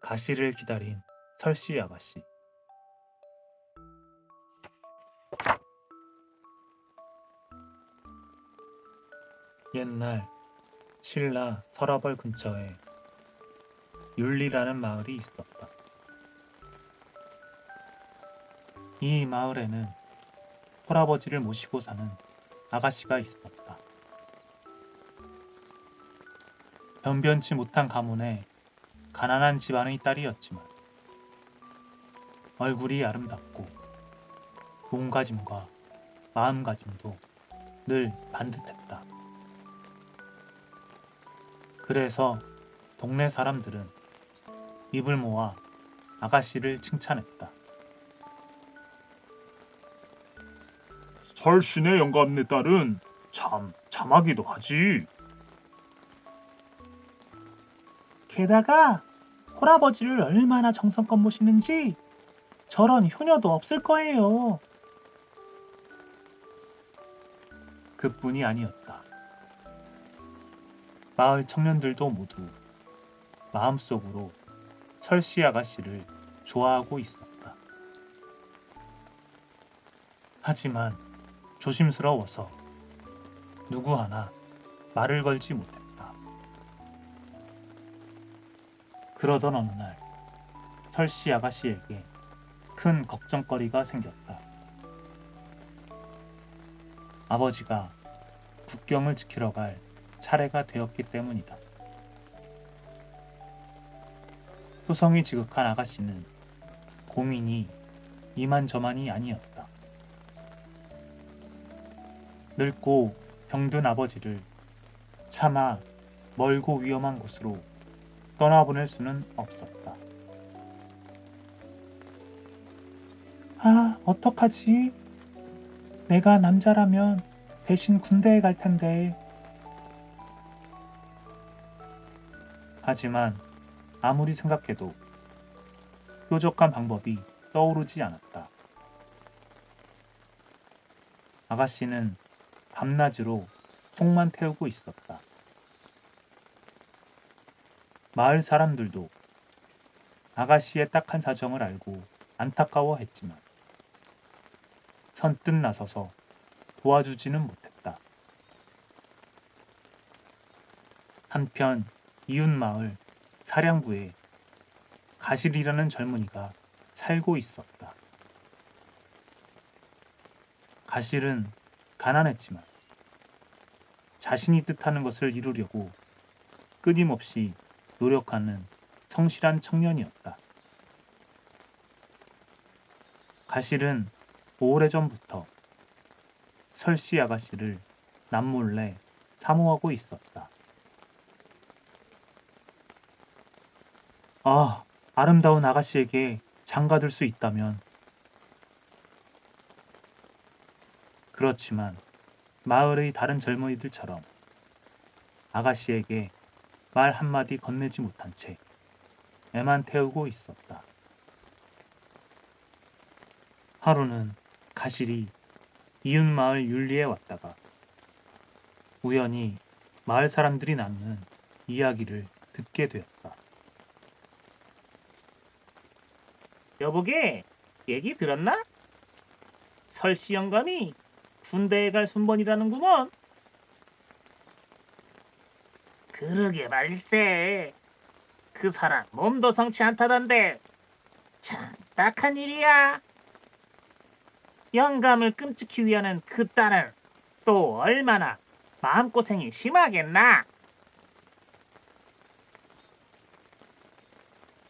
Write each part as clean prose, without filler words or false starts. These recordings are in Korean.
가시를 기다린 설씨 아가씨. 옛날 신라 서라벌 근처에 율리라는 마을이 있었다. 이 마을에는 할아버지를 모시고 사는 아가씨가 있었다. 변변치 못한 가문의 가난한 집안의 딸이었지만 얼굴이 아름답고 몸가짐과 마음가짐도 늘 반듯했다. 그래서 동네 사람들은 입을 모아 아가씨를 칭찬했다. 설신의 영감네 딸은 참 참하기도 하지. 게다가 할아버지를 얼마나 정성껏 모시는지 저런 효녀도 없을 거예요. 그뿐이 아니었다. 마을 청년들도 모두 마음속으로 설씨 아가씨를 좋아하고 있었다. 하지만 조심스러워서 누구 하나 말을 걸지 못했다. 그러던 어느 날 설씨 아가씨에게 큰 걱정거리가 생겼다. 아버지가 국경을 지키러 갈 차례가 되었기 때문이다. 효성이 지극한 아가씨는 고민이 이만저만이 아니었다. 늙고 병든 아버지를 차마 멀고 위험한 곳으로 떠나보낼 수는 없었다. 아, 어떡하지? 내가 남자라면 대신 군대에 갈 텐데. 하지만 아무리 생각해도 뾰족한 방법이 떠오르지 않았다. 아가씨는 밤낮으로 속만 태우고 있었다. 마을 사람들도 아가씨의 딱한 사정을 알고 안타까워했지만 선뜻 나서서 도와주지는 못했다. 한편 이웃마을 사량부에 가실이라는 젊은이가 살고 있었다. 가실은 가난했지만 자신이 뜻하는 것을 이루려고 끊임없이 노력하는 성실한 청년이었다. 가실은 오래전부터 설씨 아가씨를 남몰래 사모하고 있었다. 아, 아름다운 아가씨에게 장가들 수 있다면. 그렇지만 마을의 다른 젊은이들처럼 아가씨에게 말 한마디 건네지 못한 채 애만 태우고 있었다. 하루는 가실이 이웃마을 율리에 왔다가 우연히 마을 사람들이 나누는 이야기를 듣게 되었다. 여보게, 얘기 들었나? 설씨 영감이 군대에 갈 순번이라는구먼. 그러게 말일세. 그 사람 몸도 성치 않다던데 참 딱한 일이야. 영감을 끔찍히 위하는 그 딸은 또 얼마나 마음고생이 심하겠나.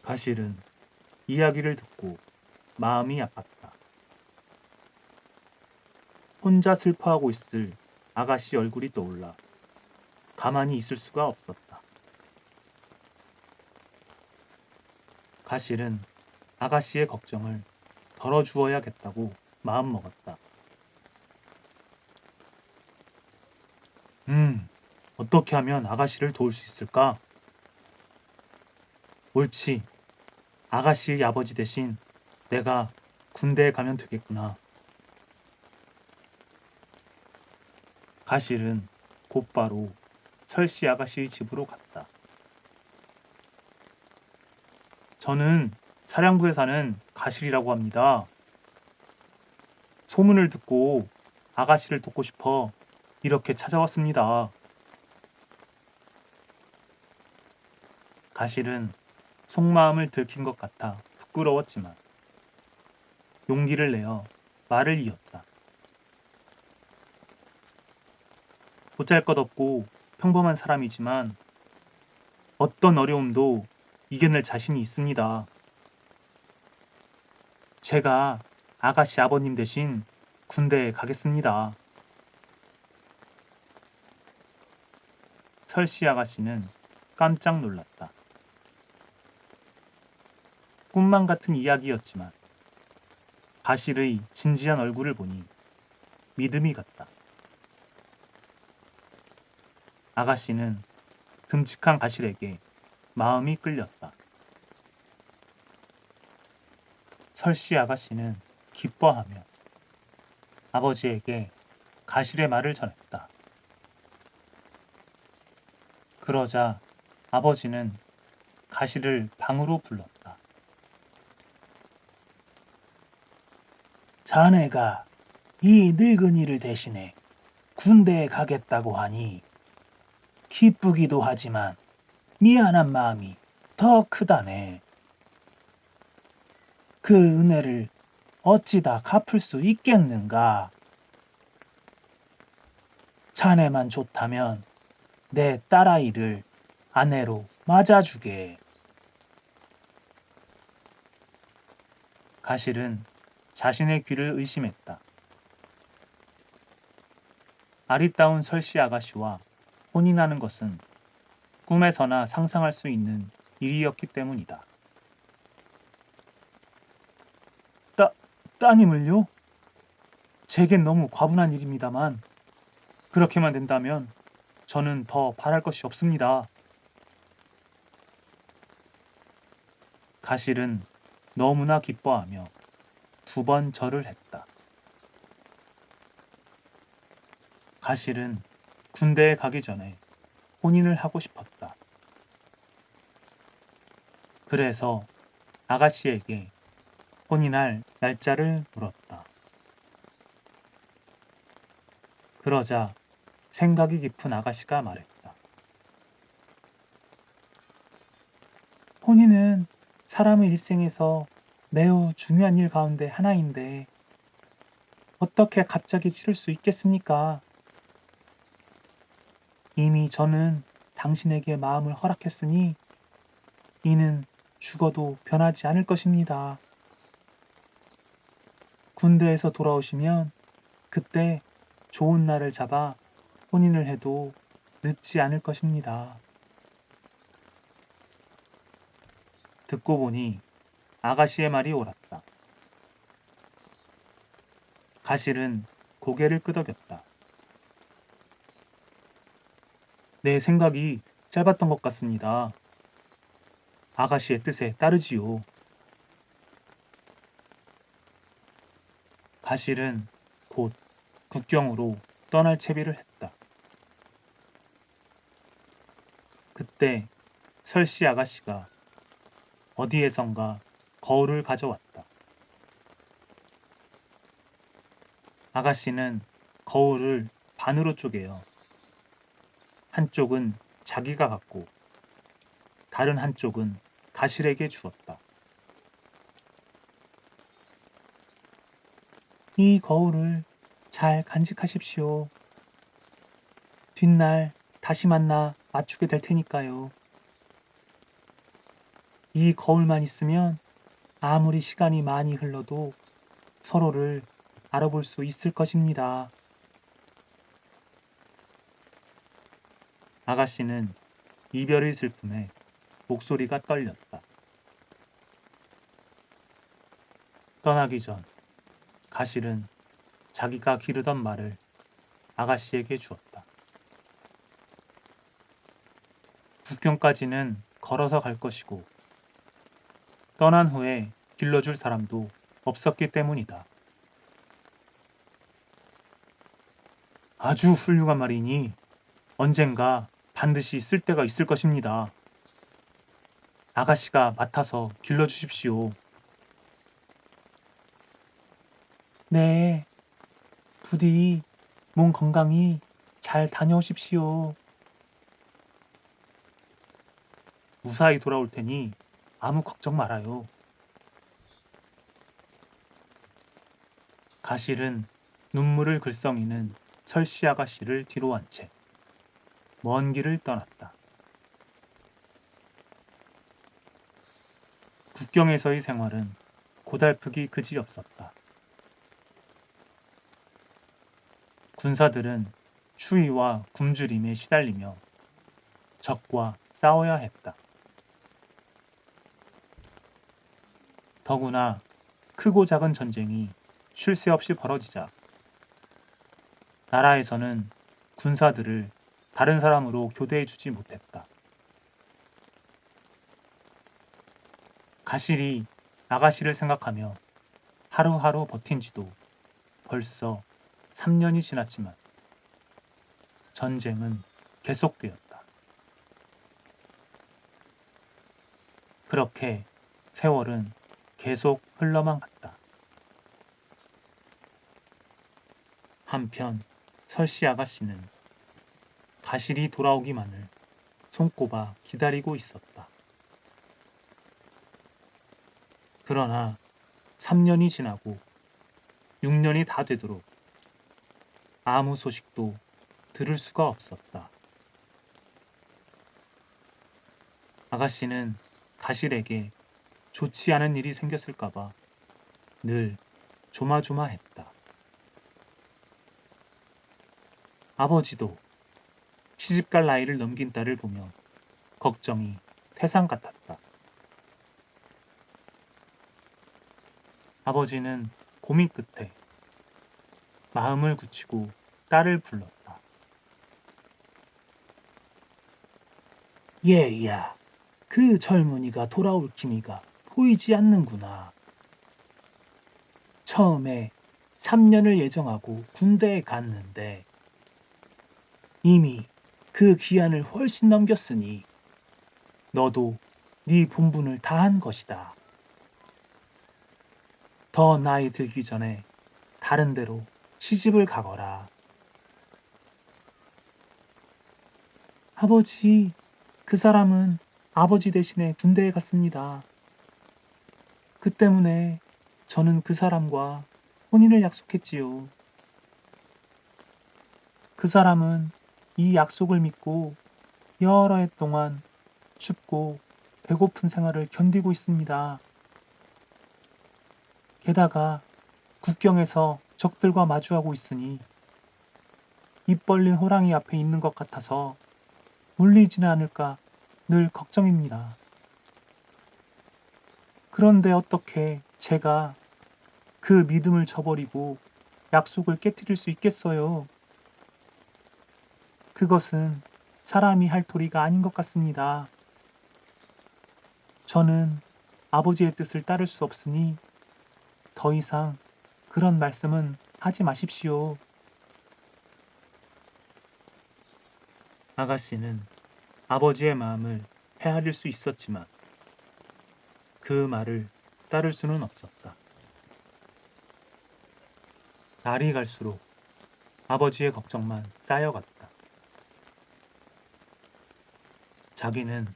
가실은 이야기를 듣고 마음이 아팠다. 혼자 슬퍼하고 있을 아가씨 얼굴이 떠올라 가만히 있을 수가 없었다. 가실은 아가씨의 걱정을 덜어주어야겠다고 마음먹었다. 어떻게 하면 아가씨를 도울 수 있을까? 옳지. 아가씨의 아버지 대신 내가 군대에 가면 되겠구나. 가실은 곧바로 설씨 아가씨의 집으로 갔다. 저는 사량부에 사는 가실이라고 합니다. 소문을 듣고 아가씨를 돕고 싶어 이렇게 찾아왔습니다. 가실은 속마음을 들킨 것 같아 부끄러웠지만 용기를 내어 말을 이었다. 보잘것없고 평범한 사람이지만 어떤 어려움도 이겨낼 자신이 있습니다. 제가 아가씨 아버님 대신 군대에 가겠습니다. 설씨 아가씨는 깜짝 놀랐다. 꿈만 같은 이야기였지만 가실의 진지한 얼굴을 보니 믿음이 갔다. 아가씨는 듬직한 가실에게 마음이 끌렸다. 설씨 아가씨는 기뻐하며 아버지에게 가실의 말을 전했다. 그러자 아버지는 가실을 방으로 불렀다. 자네가 이 늙은이를 대신해 군대에 가겠다고 하니 기쁘기도 하지만 미안한 마음이 더 크다네. 그 은혜를 어찌 다 갚을 수 있겠는가? 자네만 좋다면 내 딸아이를 아내로 맞아주게. 가실은 자신의 귀를 의심했다. 아리따운 설씨 아가씨와 혼인하는 것은 꿈에서나 상상할 수 있는 일이었기 때문이다. 따님을요? 제겐 너무 과분한 일입니다만 그렇게만 된다면 저는 더 바랄 것이 없습니다. 가실은 너무나 기뻐하며 2번 절을 했다. 가실은 군대에 가기 전에 혼인을 하고 싶었다. 그래서 아가씨에게 혼인할 날짜를 물었다. 그러자 생각이 깊은 아가씨가 말했다. 혼인은 사람의 일생에서 매우 중요한 일 가운데 하나인데 어떻게 갑자기 치를 수 있겠습니까? 이미 저는 당신에게 마음을 허락했으니 이는 죽어도 변하지 않을 것입니다. 군대에서 돌아오시면 그때 좋은 날을 잡아 혼인을 해도 늦지 않을 것입니다. 듣고 보니 아가씨의 말이 옳았다. 가실은 고개를 끄덕였다. 내 생각이 짧았던 것 같습니다. 아가씨의 뜻에 따르지요. 가실은 곧 국경으로 떠날 채비를 했다. 그때 설씨 아가씨가 어디에선가 거울을 가져왔다. 아가씨는 거울을 반으로 쪼개어 한쪽은 자기가 갖고 다른 한쪽은 가실에게 주었다. 이 거울을 잘 간직하십시오. 뒷날 다시 만나 맞추게 될 테니까요. 이 거울만 있으면 아무리 시간이 많이 흘러도 서로를 알아볼 수 있을 것입니다. 아가씨는 이별의 슬픔에 목소리가 떨렸다. 떠나기 전 가실은 자기가 기르던 말을 아가씨에게 주었다. 국경까지는 걸어서 갈 것이고 떠난 후에 길러줄 사람도 없었기 때문이다. 아주 훌륭한 말이니 언젠가 반드시 쓸 때가 있을 것입니다. 아가씨가 맡아서 길러주십시오. 네, 부디 몸 건강히 잘 다녀오십시오. 무사히 돌아올 테니 아무 걱정 말아요. 가실은 눈물을 글썽이는 설씨 아가씨를 뒤로 한 채 먼 길을 떠났다. 국경에서의 생활은 고달프기 그지없었다. 군사들은 추위와 굶주림에 시달리며 적과 싸워야 했다. 더구나 크고 작은 전쟁이 쉴 새 없이 벌어지자 나라에서는 군사들을 다른 사람으로 교대해 주지 못했다. 가실이 아가씨를 생각하며 하루하루 버틴 지도 벌써 3년이 지났지만 전쟁은 계속되었다. 그렇게 세월은 계속 흘러만 갔다. 한편 설씨 아가씨는 가실이 돌아오기만을 손꼽아 기다리고 있었다. 그러나 3년이 지나고 6년이 다 되도록 아무 소식도 들을 수가 없었다. 아가씨는 가실에게 좋지 않은 일이 생겼을까봐 늘 조마조마했다. 아버지도 시집갈 나이를 넘긴 딸을 보며 걱정이 태산 같았다. 아버지는 고민 끝에 마음을 굳히고 딸을 불렀다. 얘야, 그 젊은이가 돌아올 기미가 보이지 않는구나. 처음에 3년을 예정하고 군대에 갔는데 이미 그 기한을 훨씬 넘겼으니 너도 네 본분을 다한 것이다. 더 나이 들기 전에 다른 데로 시집을 가거라. 아버지, 그 사람은 아버지 대신에 군대에 갔습니다. 그 때문에 저는 그 사람과 혼인을 약속했지요. 그 사람은 이 약속을 믿고 여러 해 동안 춥고 배고픈 생활을 견디고 있습니다. 게다가 국경에서 적들과 마주하고 있으니 입 벌린 호랑이 앞에 있는 것 같아서 물리지는 않을까 늘 걱정입니다. 그런데 어떻게 제가 그 믿음을 저버리고 약속을 깨뜨릴 수 있겠어요? 그것은 사람이 할 도리가 아닌 것 같습니다. 저는 아버지의 뜻을 따를 수 없으니 더 이상 그런 말씀은 하지 마십시오. 아가씨는 아버지의 마음을 헤아릴 수 있었지만 그 말을 따를 수는 없었다. 날이 갈수록 아버지의 걱정만 쌓여갔다. 자기는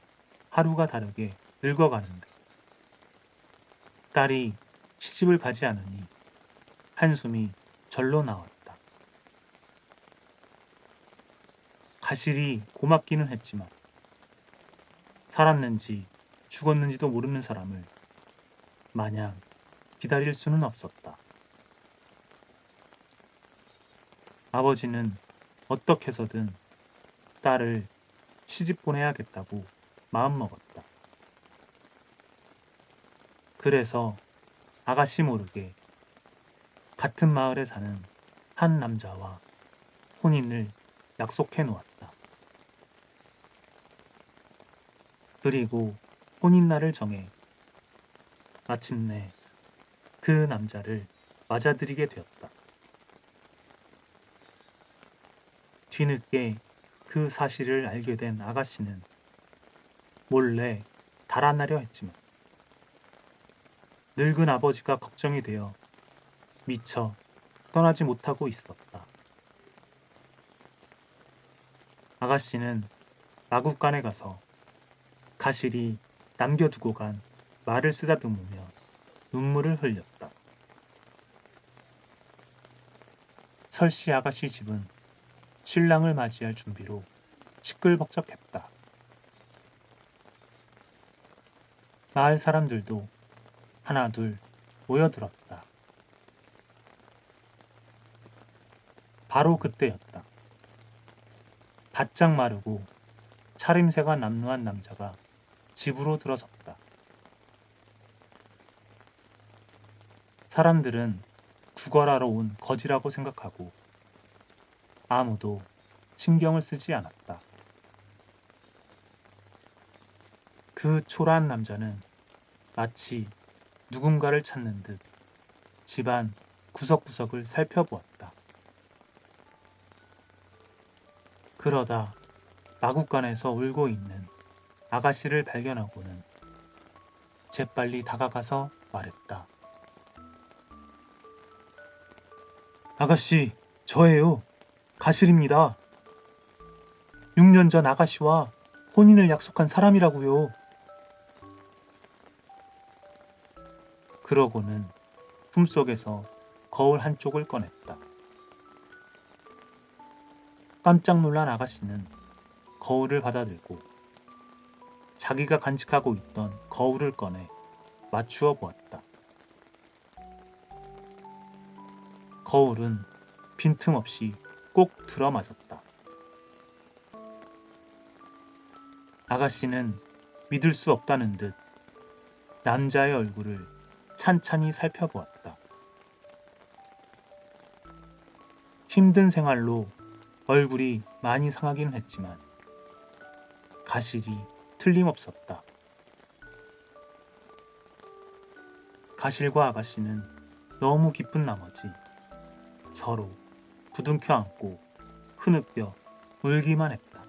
하루가 다르게 늙어가는데 딸이 시집을 가지 않으니 한숨이 절로 나왔다. 가실이 고맙기는 했지만 살았는지 죽었는지도 모르는 사람을 마냥 기다릴 수는 없었다. 아버지는 어떻게 해서든 딸을 시집 보내야겠다고 마음먹었다. 그래서 아가씨 모르게 같은 마을에 사는 한 남자와 혼인을 약속해 놓았다. 그리고 혼인날을 정해 마침내 그 남자를 맞아들이게 되었다. 뒤늦게 그 사실을 알게 된 아가씨는 몰래 달아나려 했지만 늙은 아버지가 걱정이 되어 미처 떠나지 못하고 있었다. 아가씨는 마구간에 가서 가실이 남겨두고 간 말을 쓰다듬으며 눈물을 흘렸다. 설씨 아가씨 집은 신랑을 맞이할 준비로 시끌벅적했다. 마을 사람들도 하나둘 모여들었다. 바로 그때였다. 바짝 마르고 차림새가 남루한 남자가 집으로 들어섰다. 사람들은 구걸하러 온 거지라고 생각하고 아무도 신경을 쓰지 않았다. 그 초라한 남자는 마치 누군가를 찾는 듯 집안 구석구석을 살펴보았다. 그러다 마구간에서 울고 있는 아가씨를 발견하고는 재빨리 다가가서 말했다. 아가씨, 저예요. 가실입니다. 6년 전 아가씨와 혼인을 약속한 사람이라고요. 그러고는 품속에서 거울 한쪽을 꺼냈다. 깜짝 놀란 아가씨는 거울을 받아들고 자기가 간직하고 있던 거울을 꺼내 맞추어 보았다. 거울은 빈틈없이 꼭 들어맞았다. 아가씨는 믿을 수 없다는 듯 남자의 얼굴을 찬찬히 살펴보았다. 힘든 생활로 얼굴이 많이 상하긴 했지만 가실이 틀림없었다. 가실과 아가씨는 너무 기쁜 나머지 서로 부둥켜 안고 흐느껴 울기만 했다.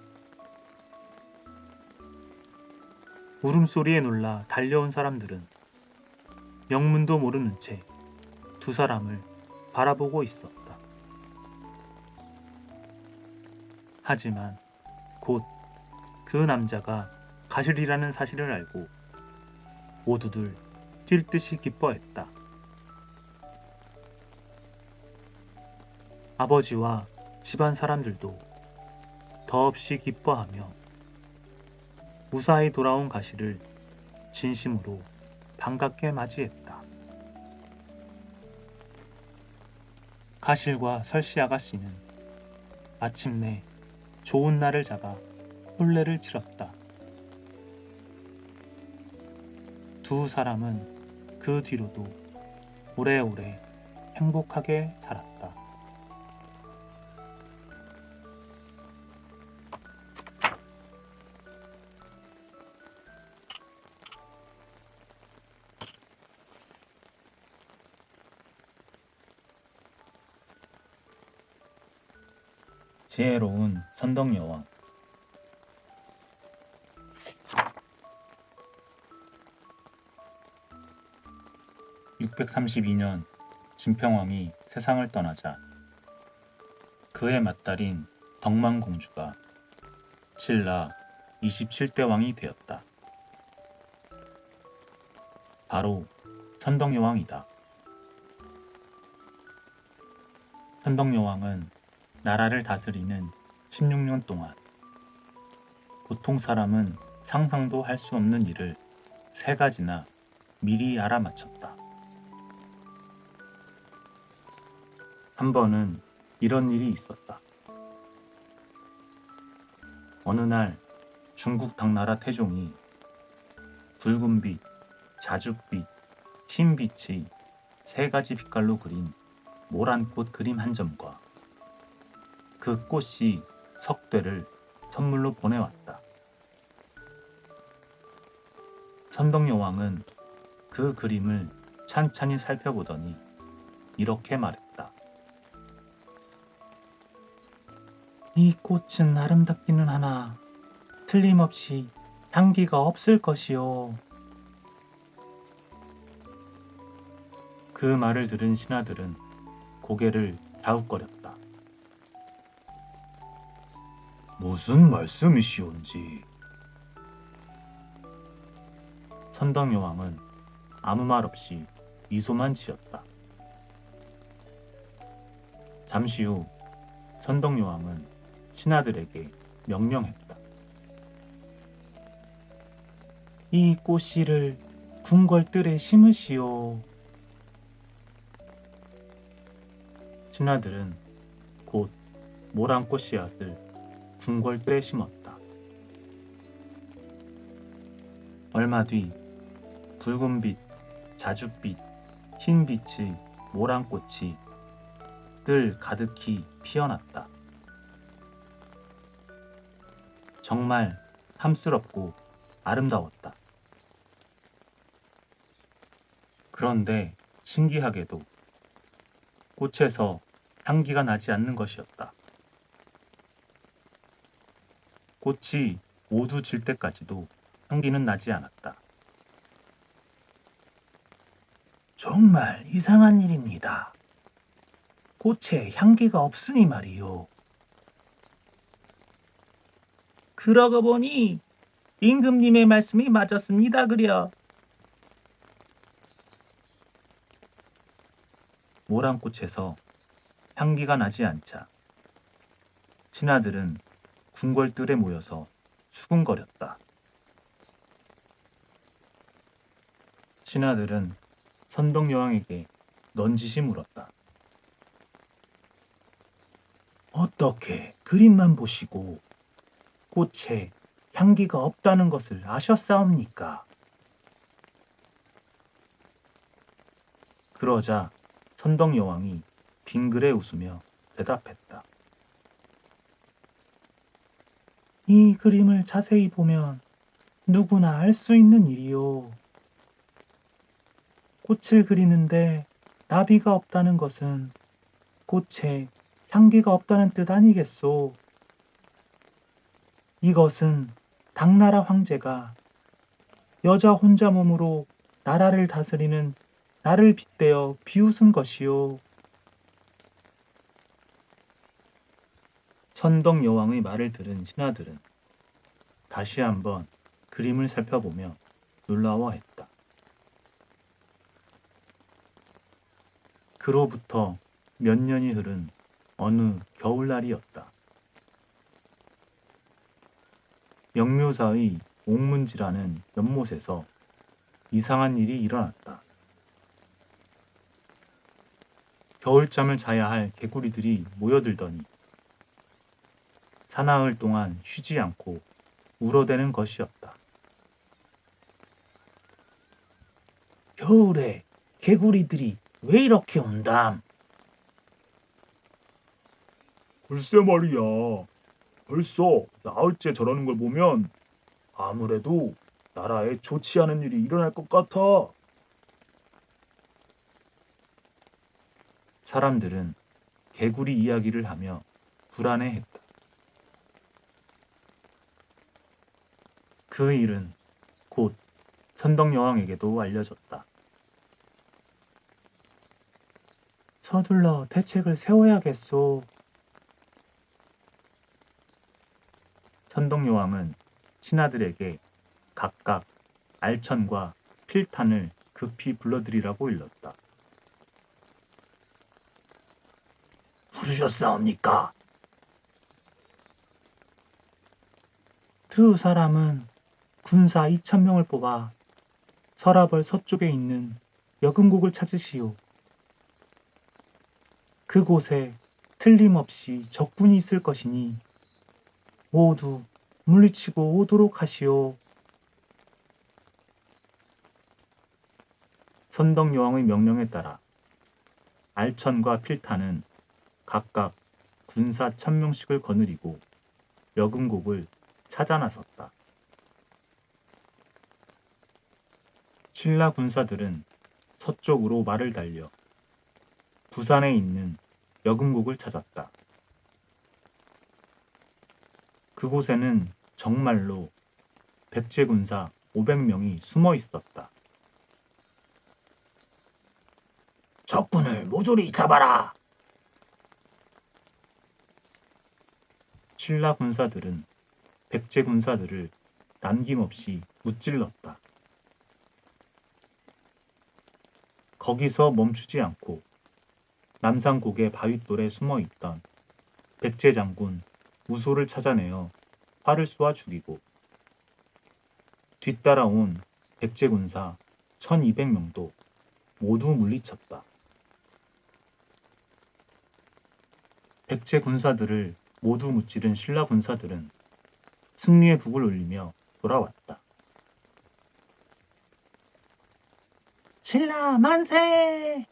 울음소리에 놀라 달려온 사람들은 영문도 모르는 채 두 사람을 바라보고 있었다. 하지만 곧 그 남자가 가실이라는 사실을 알고 모두들 뛸 듯이 기뻐했다. 아버지와 집안 사람들도 더없이 기뻐하며 무사히 돌아온 가실을 진심으로 반갑게 맞이했다. 가실과 설씨 아가씨는 마침내 좋은 날을 잡아 혼례를 치렀다. 두 사람은 그 뒤로도 오래오래 행복하게 살았다. 지혜로운 선덕여왕. 632년 진평왕이 세상을 떠나자 그의 맏딸인 덕만공주가 신라 27대 왕이 되었다. 바로 선덕여왕이다. 선덕여왕은 나라를 다스리는 16년 동안 보통 사람은 상상도 할 수 없는 일을 3가지나 미리 알아맞혔다. 한 번은 이런 일이 있었다. 어느 날 중국 당나라 태종이 붉은빛, 자줏빛, 흰빛의 3가지 빛깔로 그린 모란꽃 그림 한 점과 그 꽃이 석쇠를 선물로 보내왔다. 선덕여왕은 그 그림을 찬찬히 살펴보더니 이렇게 말했다. 이 꽃은 아름답기는 하나 틀림없이 향기가 없을 것이요. 그 말을 들은 신하들은 고개를 갸웃거렸다. 무슨 말씀이시온지. 선덕여왕은 아무 말 없이 미소만 지었다. 잠시 후 선덕여왕은 신하들에게 명령했다. 이 꽃씨를 궁궐뜰에 심으시오. 신하들은 곧 모란꽃 씨앗을 궁궐뜰에 심었다. 얼마 뒤 붉은빛, 자줏빛, 흰빛의 모란꽃이 뜰 가득히 피어났다. 정말 탐스럽고 아름다웠다. 그런데 신기하게도 꽃에서 향기가 나지 않는 것이었다. 꽃이 모두 질 때까지도 향기는 나지 않았다. 정말 이상한 일입니다. 꽃에 향기가 없으니 말이요. 그러고 보니 임금님의 말씀이 맞았습니다, 그려. 모란꽃에서 향기가 나지 않자 신하들은 궁궐뜰에 모여서 수군거렸다. 신하들은 선덕여왕에게 넌지시 물었다. 어떻게 그림만 보시고 꽃에 향기가 없다는 것을 아셨사옵니까? 그러자 선덕여왕이 빙그레 웃으며 대답했다. 이 그림을 자세히 보면 누구나 알 수 있는 일이요. 꽃을 그리는데 나비가 없다는 것은 꽃에 향기가 없다는 뜻 아니겠소. 이것은 당나라 황제가 여자 혼자 몸으로 나라를 다스리는 나를 빗대어 비웃은 것이요. 선덕여왕의 말을 들은 신하들은 다시 한번 그림을 살펴보며 놀라워했다. 그로부터 몇 년이 흐른 어느 겨울날이었다. 영묘사의 옥문지라는 연못에서 이상한 일이 일어났다. 겨울잠을 자야 할 개구리들이 모여들더니 사나흘 동안 쉬지 않고 울어대는 것이었다. 겨울에 개구리들이 왜 이렇게 온담? 글쎄 말이야. 벌써 나흘째 저러는 걸 보면 아무래도 나라에 좋지 않은 일이 일어날 것 같아. 사람들은 개구리 이야기를 하며 불안해했다. 그 일은 곧 선덕여왕에게도 알려졌다. 서둘러 대책을 세워야겠소. 선덕여왕은 신하들에게 각각 알천과 필탄을 급히 불러들이라고 일렀다. 부르셨사옵니까? 두 사람은 군사 2,000명을 뽑아 서라벌 서쪽에 있는 여금국을 찾으시오. 그곳에 틀림없이 적군이 있을 것이니 모두 물리치고 오도록 하시오. 선덕여왕의 명령에 따라 알천과 필탄은 각각 군사 1,000명씩을 거느리고 여금국을 찾아 나섰다. 신라 군사들은 서쪽으로 말을 달려 부산에 있는 여금국을 찾았다. 그곳에는 정말로 백제 군사 500명이 숨어 있었다. 적군을 모조리 잡아라! 신라 군사들은 백제 군사들을 남김없이 무찔렀다. 거기서 멈추지 않고 남산곡의 바윗돌에 숨어 있던 백제 장군 무소를 찾아내어 활을 쏘아 죽이고 뒤따라온 백제 군사 1200명도 모두 물리쳤다. 백제 군사들을 모두 무찌른 신라 군사들은 승리의 북을 울리며 돌아왔다. 신라 만세!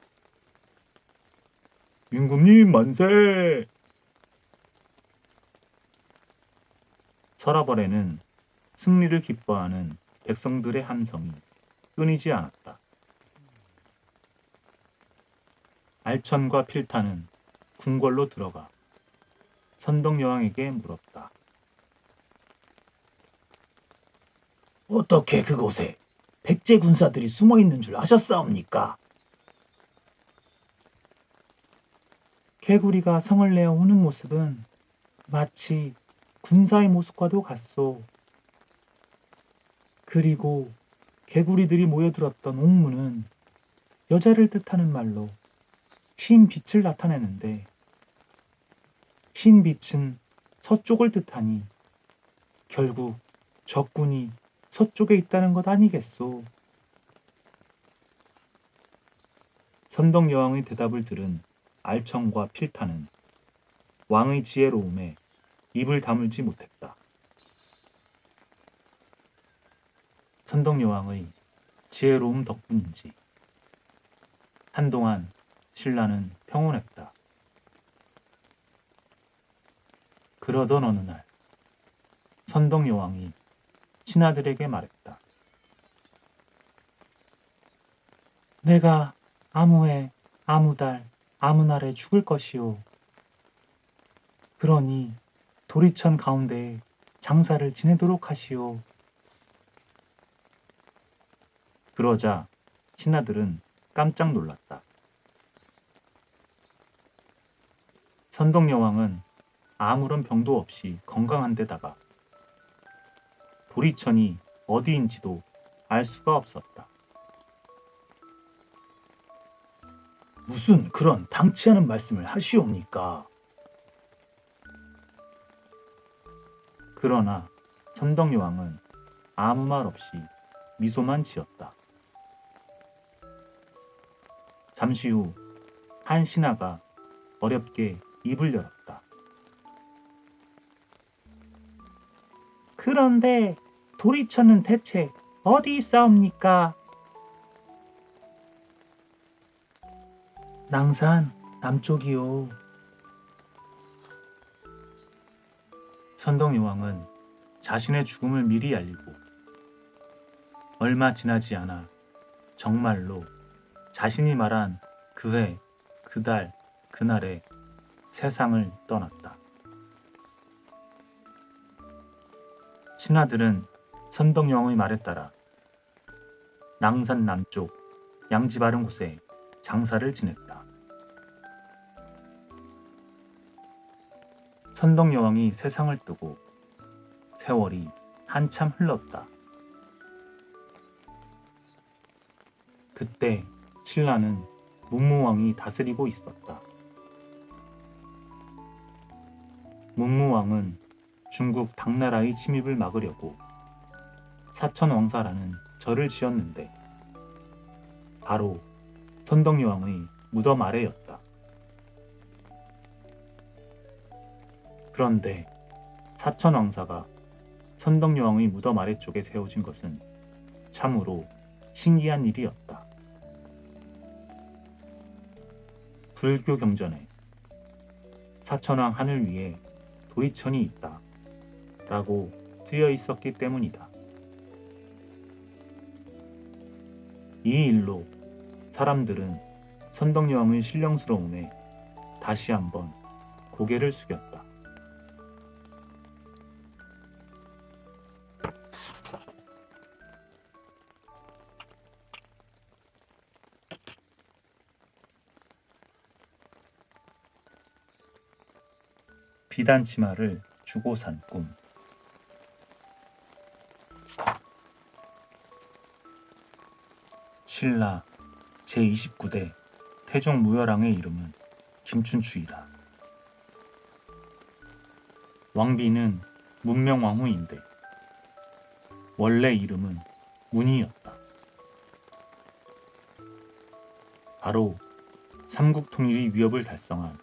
임금님 만세! 서라벌에는 승리를 기뻐하는 백성들의 함성이 끊이지 않았다. 알천과 필타는 궁궐로 들어가 선덕여왕에게 물었다. 어떻게 그곳에 백제 군사들이 숨어 있는 줄 아셨사옵니까? 개구리가 성을 내어 오는 모습은 마치 군사의 모습과도 같소. 그리고 개구리들이 모여들었던 옥문은 여자를 뜻하는 말로 흰 빛을 나타내는데 흰 빛은 서쪽을 뜻하니 결국 적군이 서쪽에 있다는 것 아니겠소. 선덕여왕의 대답을 들은 알청과 필타는 왕의 지혜로움에 입을 다물지 못했다. 선덕여왕의 지혜로움 덕분인지 한동안 신라는 평온했다. 그러던 어느 날 선덕여왕이 신하들에게 말했다. 내가 아무 해, 아무 달, 아무 날에 죽을 것이오. 그러니 도리천 가운데에 장사를 지내도록 하시오. 그러자 신하들은 깜짝 놀랐다. 선덕여왕은 아무런 병도 없이 건강한 데다가 도리천이 어디인지도 알 수가 없었다. 무슨 그런 당치 않은 말씀을 하시옵니까? 그러나 선덕여왕은 아무 말 없이 미소만 지었다. 잠시 후 한 신하가 어렵게 입을 열었다. 그런데 도리천은 대체 어디 있사옵니까? 낭산 남쪽이요. 선덕여왕은 자신의 죽음을 미리 알리고 얼마 지나지 않아 정말로 자신이 말한 그 해, 그 달, 그날에 세상을 떠났다. 신하들은 선덕여왕의 말에 따라 낭산 남쪽 양지 바른 곳에 장사를 지냈다. 선덕여왕이 세상을 뜨고 세월이 한참 흘렀다. 그때 신라는 문무왕이 다스리고 있었다. 문무왕은 중국 당나라의 침입을 막으려고 사천왕사라는 절을 지었는데 바로 선덕여왕의 무덤 아래였다. 그런데 사천왕사가 선덕여왕의 무덤 아래쪽에 세워진 것은 참으로 신기한 일이었다. 불교 경전에 사천왕 하늘 위에 도리천이 있다 라고 쓰여 있었기 때문이다. 이 일로 사람들은 선덕여왕의 신령스러움에 다시 한번 고개를 숙였다. 비단 치마를 주고 산 꿈. 신라 제29대 태종무열왕의 이름은 김춘추이다. 왕비는 문명왕후인데 원래 이름은 문희였다. 바로 삼국통일의 위협을 달성한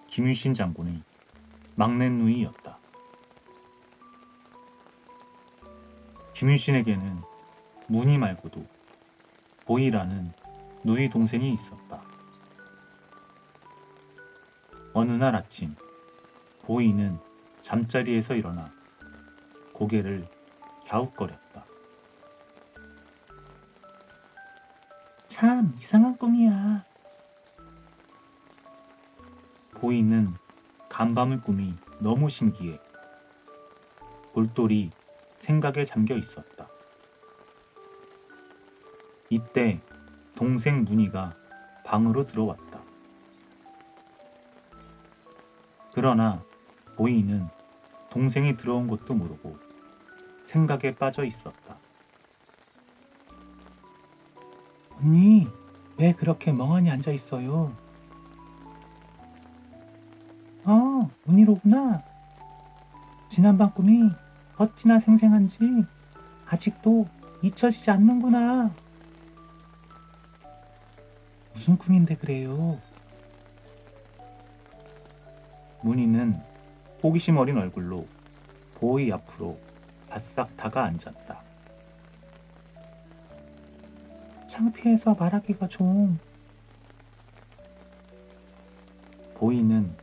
김유신 장군의 막내 누이였다. 김유신에게는 문희 말고도 보희라는 누이 동생이 있었다. 어느 날 아침 보희는 잠자리에서 일어나 고개를 갸웃거렸다. 참 이상한 꿈이야. 보희는 간밤의 꿈이 너무 신기해 골똘히 생각에 잠겨 있었다. 이때 동생 문희가 방으로 들어왔다. 그러나 보희는 동생이 들어온 것도 모르고 생각에 빠져 있었다. 언니, 왜 그렇게 멍하니 앉아 있어요? 문희로구나. 지난밤 꿈이 어찌나 생생한지 아직도 잊혀지지 않는구나. 무슨 꿈인데 그래요? 문희는 호기심 어린 얼굴로 보희 앞으로 바싹 다가 앉았다. 창피해서 말하기가 좀. 보희는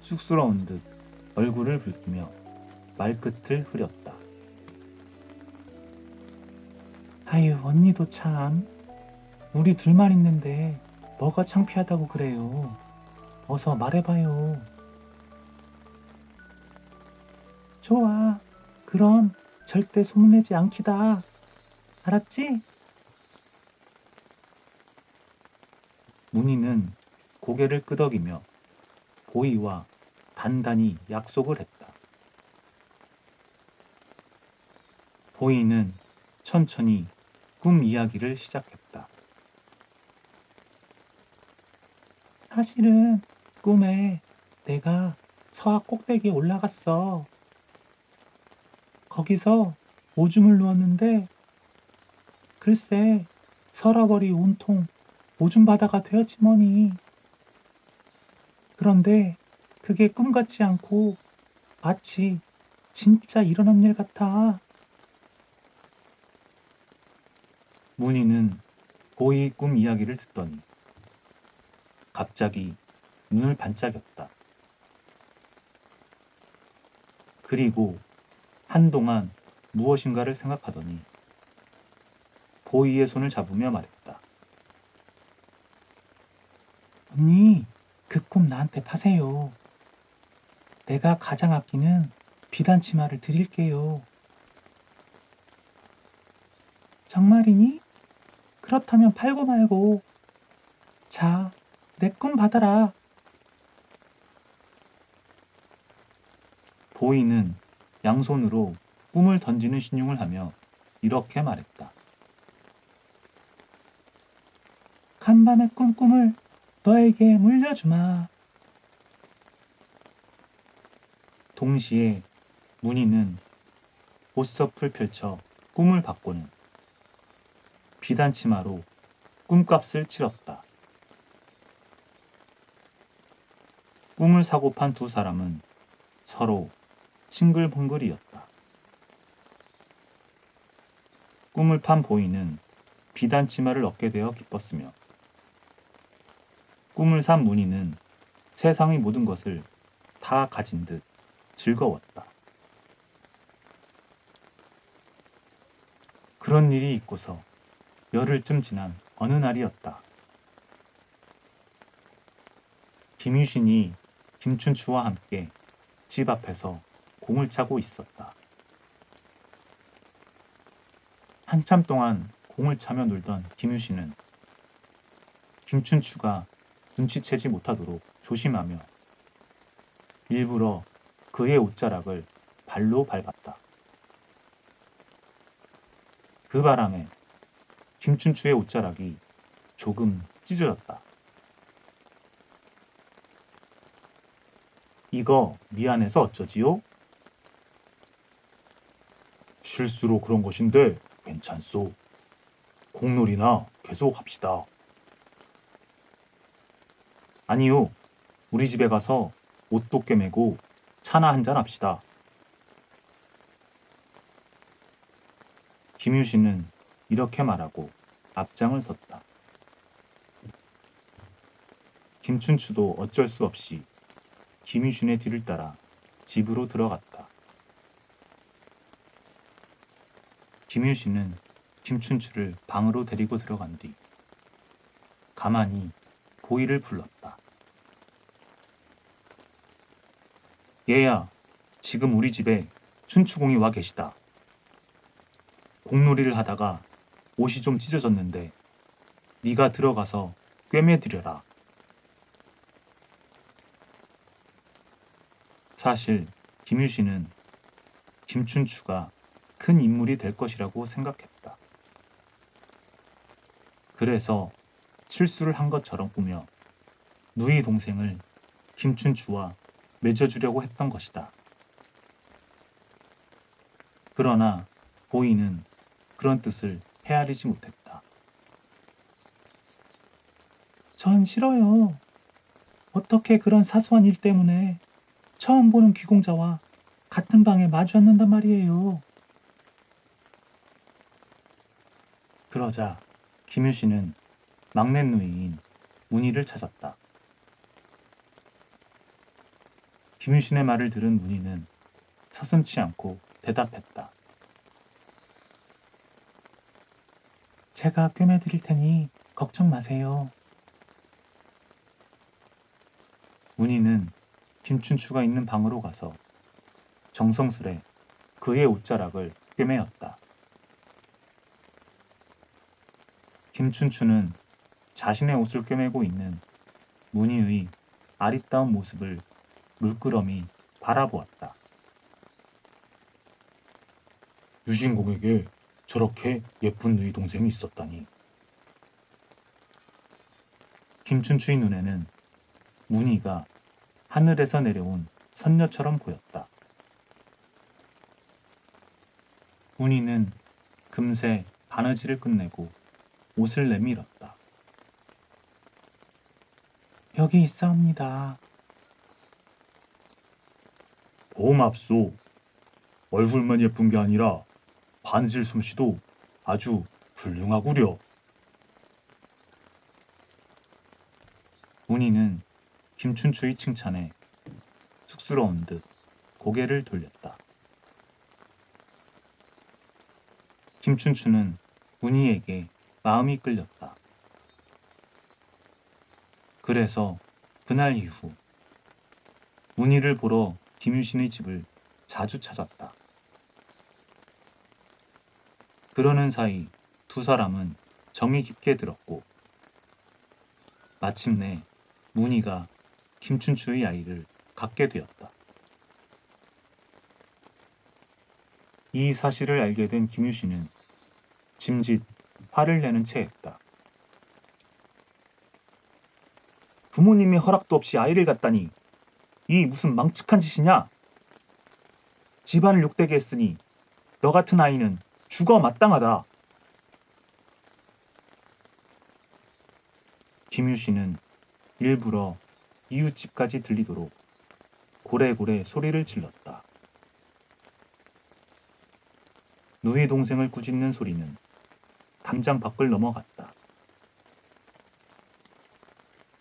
쑥스러운 듯 얼굴을 붉히며 말끝을 흐렸다. 아유, 언니도 참. 우리 둘만 있는데 뭐가 창피하다고 그래요. 어서 말해봐요. 좋아. 그럼 절대 소문내지 않기다. 알았지? 문희는 고개를 끄덕이며 보희와 단단히 약속을 했다. 보희는 천천히 꿈 이야기를 시작했다. 사실은 꿈에 내가 서학 꼭대기에 올라갔어. 거기서 오줌을 누웠는데 글쎄 서러버리 온통 오줌 바다가 되었지 뭐니. 그런데 그게 꿈 같지 않고 마치 진짜 일어난 일 같아. 문희는 보희 꿈 이야기를 듣더니 갑자기 눈을 반짝였다. 그리고 한동안 무엇인가를 생각하더니 보희의 손을 잡으며 말했다. 언니, 그 꿈 나한테 파세요. 내가 가장 아끼는 비단 치마를 드릴게요. 정말이니? 그렇다면 팔고 말고. 자, 내 꿈 받아라. 보희는 양손으로 꿈을 던지는 신용을 하며 이렇게 말했다. 간밤의 꿈을 너에게 물려주마. 동시에 문희는 보석을 펼쳐 꿈을 바꾸는 비단 치마로 꿈값을 치렀다. 꿈을 사고 판 두 사람은 서로 싱글벙글이었다. 꿈을 판 보희는 비단 치마를 얻게 되어 기뻤으며 꿈을 산 문희는 세상의 모든 것을 다 가진 듯 즐거웠다. 그런 일이 있고서 열흘쯤 지난 어느 날이었다. 김유신이 김춘추와 함께 집 앞에서 공을 차고 있었다. 한참 동안 공을 차며 놀던 김유신은 김춘추가 눈치채지 못하도록 조심하며 일부러 그의 옷자락을 발로 밟았다. 그 바람에 김춘추의 옷자락이 조금 찢어졌다. 이거 미안해서 어쩌지요? 실수로 그런 것인데 괜찮소. 공놀이나 계속 합시다. 아니요. 우리 집에 가서 옷도 꿰매고 차나 한잔 합시다. 김유신은 이렇게 말하고 앞장을 섰다. 김춘추도 어쩔 수 없이 김유신의 뒤를 따라 집으로 들어갔다. 김유신은 김춘추를 방으로 데리고 들어간 뒤 가만히 보이를 불렀다. 얘야, 지금 우리 집에 춘추공이 와 계시다. 공놀이를 하다가 옷이 좀 찢어졌는데 네가 들어가서 꿰매드려라. 사실 김유신은 김춘추가 큰 인물이 될 것이라고 생각했다. 그래서 실수를 한 것처럼 꾸며 누이 동생을 김춘추와 맺어주려고 했던 것이다. 그러나 보이는 그런 뜻을 헤아리지 못했다. 전 싫어요. 어떻게 그런 사소한 일 때문에 처음 보는 귀공자와 같은 방에 마주 앉는단 말이에요. 그러자 김유신은 막내 누이인 문희를 찾았다. 김유신의 말을 들은 문희는 서슴지 않고 대답했다. 제가 꿰매드릴 테니 걱정 마세요. 문희는 김춘추가 있는 방으로 가서 정성스레 그의 옷자락을 꿰매었다. 김춘추는 자신의 옷을 꿰매고 있는 문희의 아리따운 모습을 물끄러미 바라보았다. 유신공에게 저렇게 예쁜 누이 동생이 있었다니. 김춘추의 눈에는 문희가 하늘에서 내려온 선녀처럼 보였다. 문희는 금세 바느질을 끝내고 옷을 내밀었다. 여기 있사옵니다. 고맙소. 얼굴만 예쁜 게 아니라 바느질 솜씨도 아주 훌륭하구려. 문희는 김춘추의 칭찬에 쑥스러운 듯 고개를 돌렸다. 김춘추는 문희에게 마음이 끌렸다. 그래서 그날 이후 문희를 보러 김유신의 집을 자주 찾았다. 그러는 사이 두 사람은 정이 깊게 들었고 마침내 문희가 김춘추의 아이를 갖게 되었다. 이 사실을 알게 된 김유신은 짐짓 화를 내는 채 했다. 부모님의 허락도 없이 아이를 갖다니 이 무슨 망측한 짓이냐? 집안을 욕되게 했으니 너 같은 아이는 죽어 마땅하다. 김유신은 일부러 이웃집까지 들리도록 고래고래 소리를 질렀다. 누이 동생을 꾸짖는 소리는 담장 밖을 넘어갔다.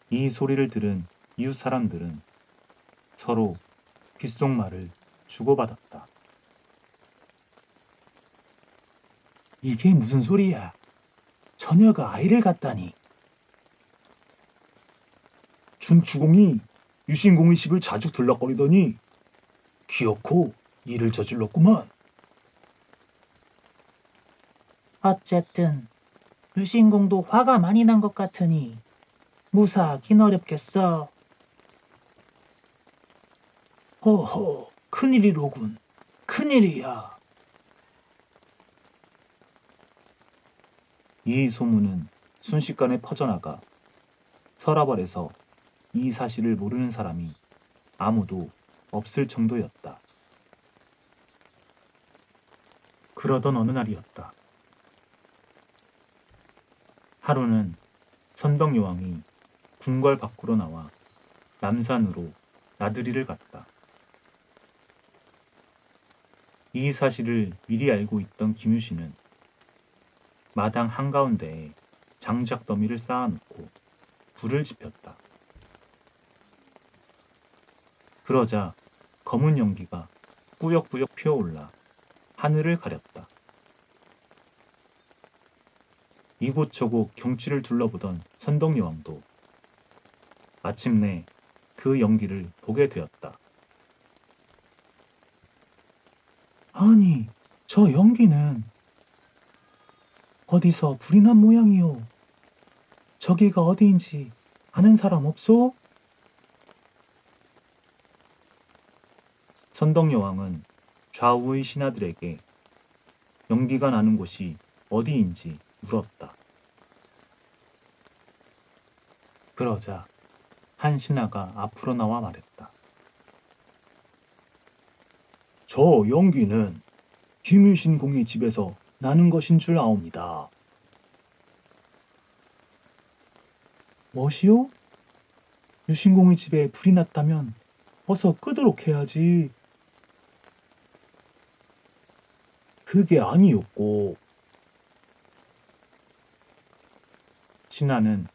이 소리를 들은 이웃 사람들은 서로 귓속말을 주고받았다. 이게 무슨 소리야? 처녀가 아이를 갖다니. 춘추공이 유신공의 집을 자주 들락거리더니 기어코 일을 저질렀구만. 어쨌든 유신공도 화가 많이 난 것 같으니 무사하긴 어렵겠어. 허허, 큰일이로군. 큰일이야. 이 소문은 순식간에 퍼져나가 서라벌에서 이 사실을 모르는 사람이 아무도 없을 정도였다. 그러던 어느 날이었다. 하루는 선덕여왕이 궁궐 밖으로 나와 남산으로 나들이를 갔다. 이 사실을 미리 알고 있던 김유신은 마당 한가운데에 장작 더미를 쌓아놓고 불을 지폈다. 그러자 검은 연기가 뿌역뿌역 피어올라 하늘을 가렸다. 이곳저곳 경치를 둘러보던 선덕여왕도 마침내 그 연기를 보게 되었다. 아니, 저 연기는 어디서 불이 난 모양이요. 저기가 어디인지 아는 사람 없소? 선덕여왕은 좌우의 신하들에게 연기가 나는 곳이 어디인지 물었다. 그러자 한 신하가 앞으로 나와 말했다. 저 연기는 김유신 공의 집에서 나는 것인 줄 아옵니다. 뭐시오? 유신공의 집에 불이 났다면 어서 끄도록 해야지. 그게 아니었고. 신하는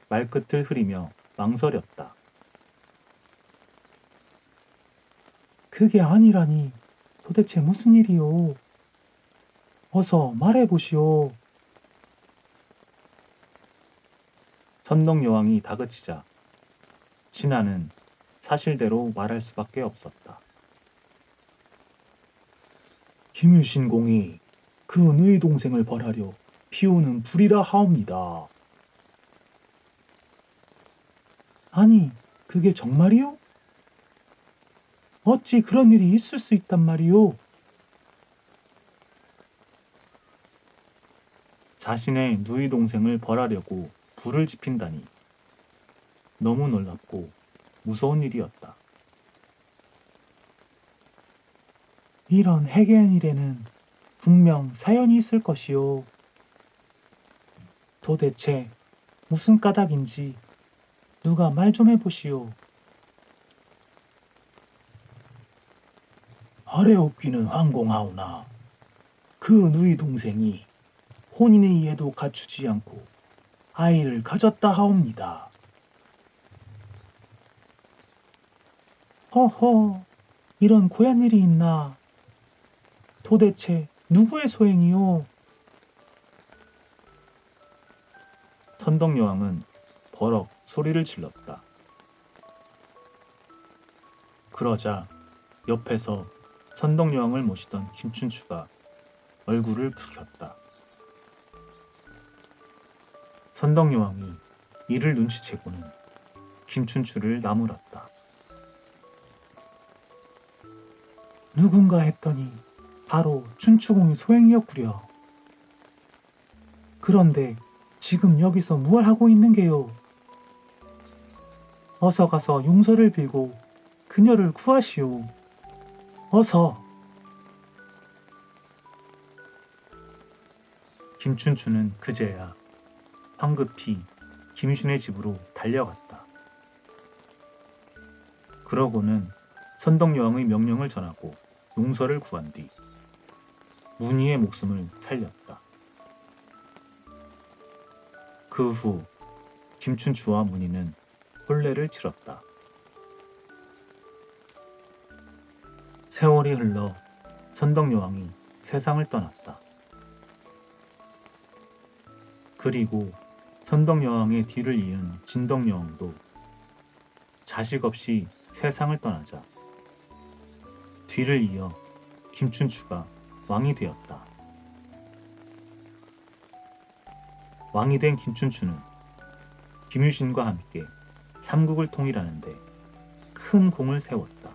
말끝을 흐리며 망설였다. 그게 아니라니 도대체 무슨 일이요? 어서 말해보시오. 선덕여왕이 다그치자 신하는 사실대로 말할 수밖에 없었다. 김유신 공이 그 너희 동생을 벌하려 피우는 불이라 하옵니다. 아니, 그게 정말이요? 어찌 그런 일이 있을 수 있단 말이오? 자신의 누이 동생을 벌하려고 불을 지핀다니 너무 놀랍고 무서운 일이었다. 이런 해괴한 일에는 분명 사연이 있을 것이오. 도대체 무슨 까닭인지 누가 말 좀 해보시오. 아래옵기는 황공하오나 그 누이 동생이 혼인의 이해도 갖추지 않고 아이를 가졌다 하옵니다. 허허, 이런 고얀 일이 있나? 도대체 누구의 소행이요? 선덕여왕은 버럭 소리를 질렀다. 그러자 옆에서 선덕여왕을 모시던 김춘추가 얼굴을 붉혔다. 선덕여왕이 이를 눈치채고는 김춘추를 나무랐다. 누군가 했더니 바로 춘추공의 소행이었구려. 그런데 지금 여기서 무얼 하고 있는 게요? 어서 가서 용서를 빌고 그녀를 구하시오. 어서. 김춘추는 그제야 황급히 김유신의 집으로 달려갔다. 그러고는 선덕여왕의 명령을 전하고 용서를 구한 뒤 문희의 목숨을 살렸다. 그 후 김춘추와 문희는 혼례를 치렀다. 세월이 흘러 선덕여왕이 세상을 떠났다. 그리고 선덕여왕의 뒤를 이은 진덕여왕도 자식 없이 세상을 떠나자 뒤를 이어 김춘추가 왕이 되었다. 왕이 된 김춘추는 김유신과 함께 삼국을 통일하는데 큰 공을 세웠다.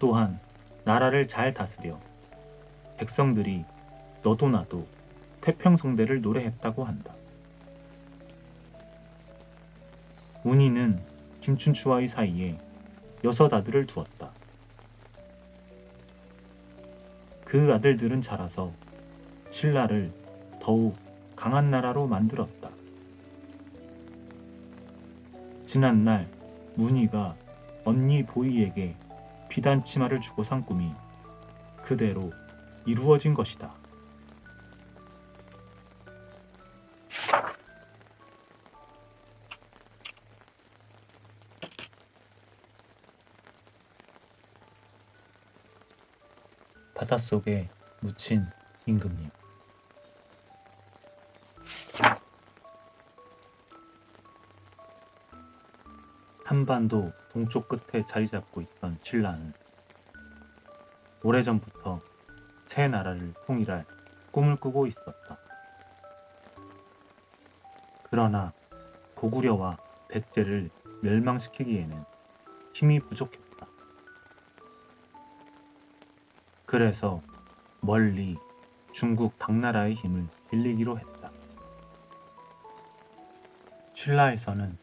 또한 나라를 잘 다스려 백성들이 너도 나도 태평성대를 노래했다고 한다. 운이는 김춘추와의 사이에 6 아들을 두었다. 그 아들들은 자라서 신라를 더욱 강한 나라로 만들었다. 지난날 문희가 언니 보이에게 비단 치마를 주고 산 꿈이 그대로 이루어진 것이다. 바닷속에 묻힌 임금님. 한반도 동쪽 끝에 자리 잡고 있던 신라는 오래전부터 새 나라를 통일할 꿈을 꾸고 있었다. 그러나 고구려와 백제를 멸망시키기에는 힘이 부족했다. 그래서 멀리 중국 당나라의 힘을 빌리기로 했다. 신라에서는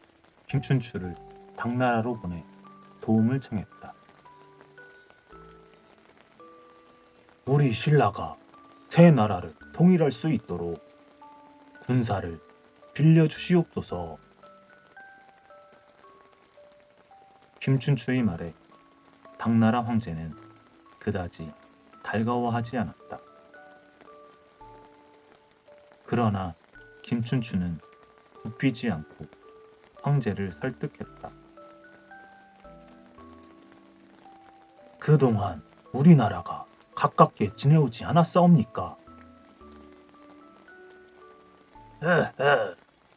김춘추를 당나라로 보내 도움을 청했다. 우리 신라가 새 나라를 통일할 수 있도록 군사를 빌려주시옵소서. 김춘추의 말에 당나라 황제는 그다지 달가워하지 않았다. 그러나 김춘추는 굽히지 않고 황제를 설득했다. 그동안 우리나라가 가깝게 지내오지 않았사옵니까?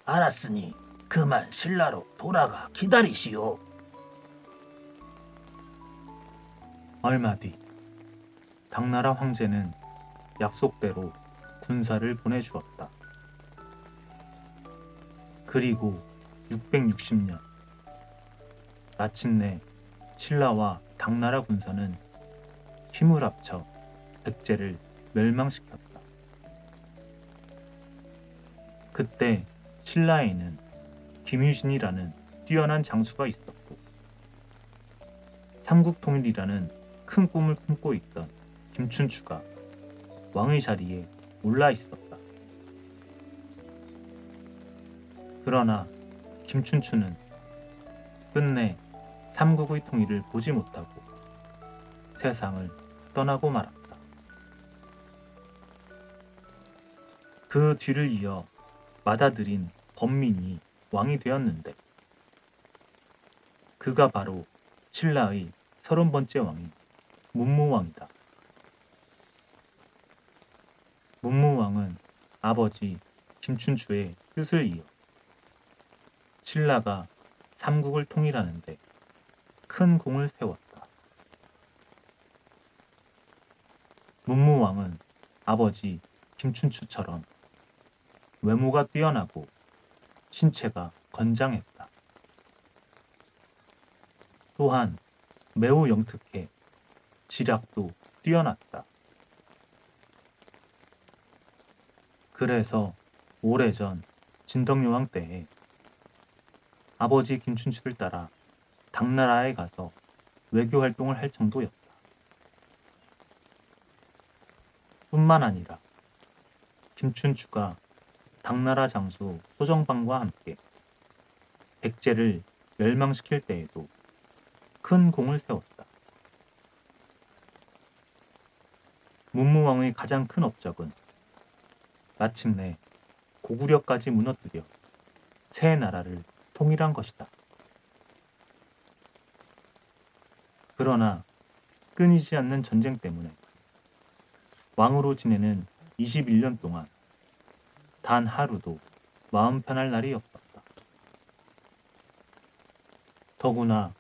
알았으니 그만 신라로 돌아가 기다리시오. 얼마 뒤 당나라 황제는 약속대로 군사를 보내주었다. 그리고 660년 마침내 신라와 당나라 군사는 힘을 합쳐 백제를 멸망시켰다. 그때 신라에는 김유신이라는 뛰어난 장수가 있었고 삼국통일이라는 큰 꿈을 품고 있던 김춘추가 왕의 자리에 올라 있었다. 그러나 김춘추는 끝내 삼국의 통일을 보지 못하고 세상을 떠나고 말았다. 그 뒤를 이어 맏아들인 범민이 왕이 되었는데 그가 바로 신라의 30번째 왕인 문무왕이다. 문무왕은 아버지 김춘추의 뜻을 이어 신라가 삼국을 통일하는데 큰 공을 세웠다. 문무왕은 아버지 김춘추처럼 외모가 뛰어나고 신체가 건장했다. 또한 매우 영특해 지략도 뛰어났다. 그래서 오래전 진덕여왕 때에 아버지 김춘추를 따라 당나라에 가서 외교 활동을 할 정도였다. 뿐만 아니라 김춘추가 당나라 장수 소정방과 함께 백제를 멸망시킬 때에도 큰 공을 세웠다. 문무왕의 가장 큰 업적은 마침내 고구려까지 무너뜨려 새 나라를 통일한 것이다. 그러나 끊이지 않는 전쟁 때문에 왕으로 지내는 21년 동안 단 하루도 마음 편할 날이 없었다. 더구나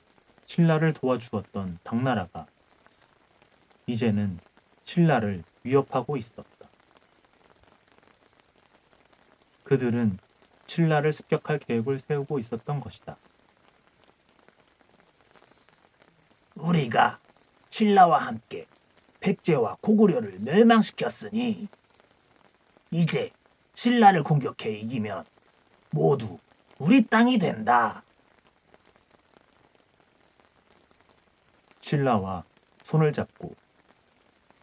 신라를 도와주었던 당나라가 이제는 신라를 위협하고 있었다. 그들은 신라를 습격할 계획을 세우고 있었던 것이다. 우리가 신라와 함께 백제와 고구려를 멸망시켰으니 이제 신라를 공격해 이기면 모두 우리 땅이 된다. 신라와 손을 잡고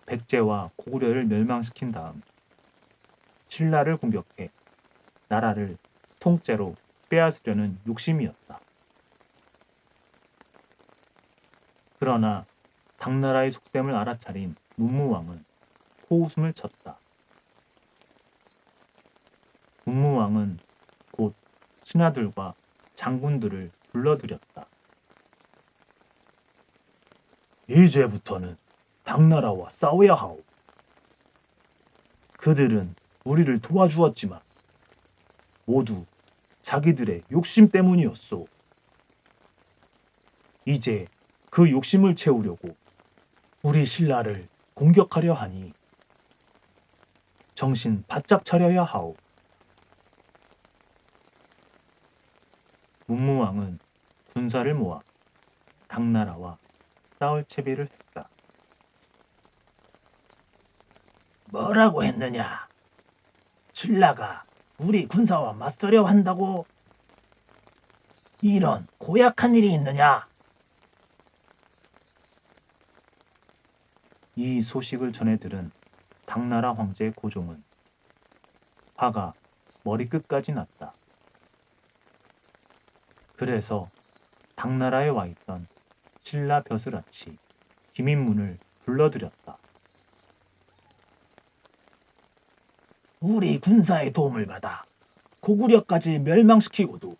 백제와 고구려를 멸망시킨 다음 신라를 공격해 나라를 통째로 빼앗으려는 욕심이었다. 그러나 당나라의 속셈을 알아차린 문무왕은 코웃음을 쳤다. 문무왕은 곧 신하들과 장군들을 불러들였다. 이제부터는 당나라와 싸워야 하오. 그들은 우리를 도와주었지만 모두 자기들의 욕심 때문이었소. 이제 그 욕심을 채우려고 우리 신라를 공격하려 하니 정신 바짝 차려야 하오. 문무왕은 군사를 모아 당나라와 싸울 채비를 했다. 뭐라고 했느냐? 신라가 우리 군사와 맞서려 한다고? 이런 고약한 일이 있느냐? 이 소식을 전해 들은 당나라 황제 고종은 화가 머리끝까지 났다. 그래서 당나라에 와 있던 신라 벼슬아치 김인문을 불러들였다. 우리 군사의 도움을 받아 고구려까지 멸망시키고도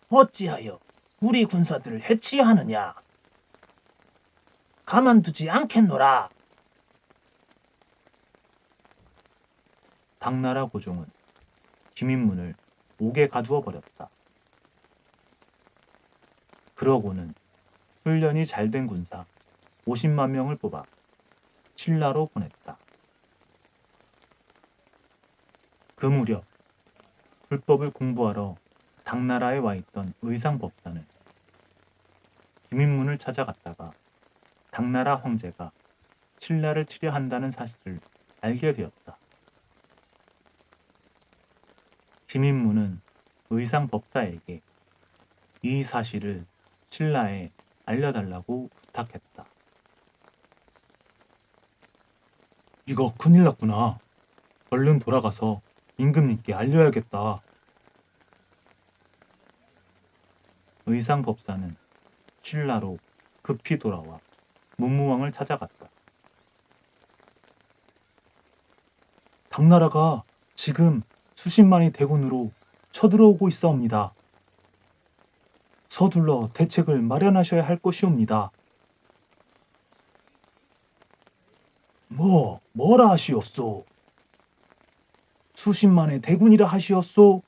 어찌하여 우리 군사들을 해치려 하느냐? 가만두지 않겠노라. 당나라 고종은 김인문을 옥에 가두어 버렸다. 그러고는 훈련이 잘 된 군사 50만 명을 뽑아 신라로 보냈다. 그 무렵 불법을 공부하러 당나라에 와 있던 의상법사는 김인문을 찾아갔다가 당나라 황제가 신라를 치려 한다는 사실을 알게 되었다. 김인문은 의상법사에게 이 사실을 신라에 알려달라고 부탁했다. 이거 큰일 났구나. 얼른 돌아가서 임금님께 알려야겠다. 의상법사는 신라로 급히 돌아와 문무왕을 찾아갔다. 당나라가 지금 수십만의 대군으로 쳐들어오고 있사옵니다. 서둘러 대책을 마련하셔야 할 것이옵니다. 뭐라 하시었소? 수십만의 대군이라 하시었소?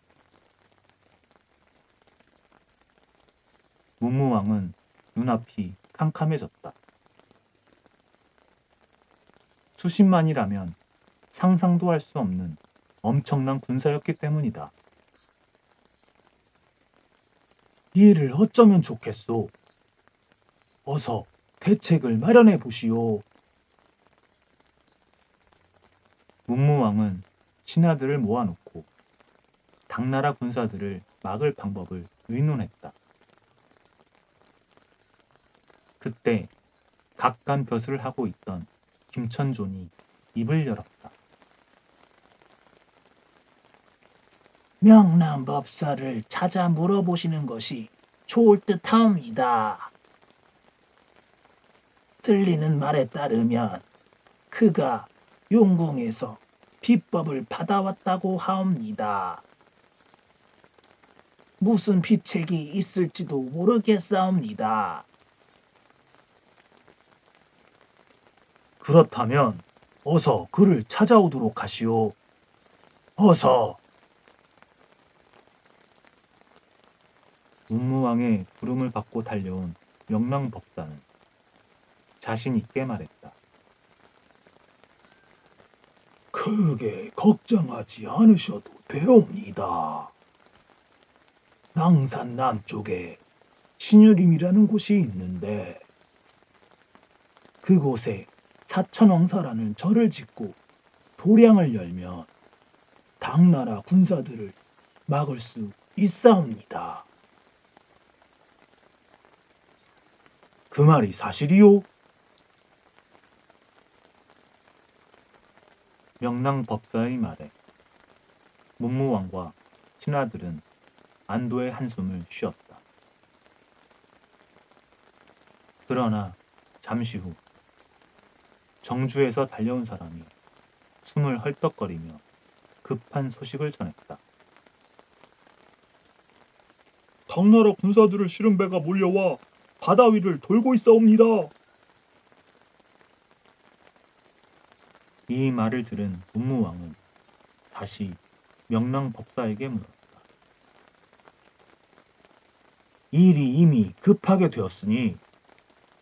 문무왕은 눈앞이 캄캄해졌다. 수십만이라면 상상도 할 수 없는 엄청난 군사였기 때문이다. 이를 어쩌면 좋겠소? 어서 대책을 마련해 보시오. 문무왕은 신하들을 모아놓고 당나라 군사들을 막을 방법을 의논했다. 그때 각간 벼슬을 하고 있던 김천존이 입을 열었다. 명랑법사를 찾아 물어보시는 것이 좋을 듯하옵니다. 들리는 말에 따르면 그가 용궁에서 비법을 받아왔다고 하옵니다. 무슨 비책이 있을지도 모르겠사옵니다. 그렇다면 어서 그를 찾아오도록 하시오. 어서. 문무왕의 부름을 받고 달려온 명랑법사는 자신 있게 말했다. 크게 걱정하지 않으셔도 되옵니다. 낭산 남쪽에 신유림이라는 곳이 있는데 그곳에 사천왕사라는 절을 짓고 도량을 열면 당나라 군사들을 막을 수 있사옵니다. 그 말이 사실이요? 명랑법사의 말에 문무왕과 신하들은 안도의 한숨을 쉬었다. 그러나 잠시 후 정주에서 달려온 사람이 숨을 헐떡거리며 급한 소식을 전했다. 당나라 군사들을 실은 배가 몰려와 바다 위를 돌고 있사옵니다. 이 말을 들은 문무왕은 다시 명랑법사에게 물었다. 일이 이미 급하게 되었으니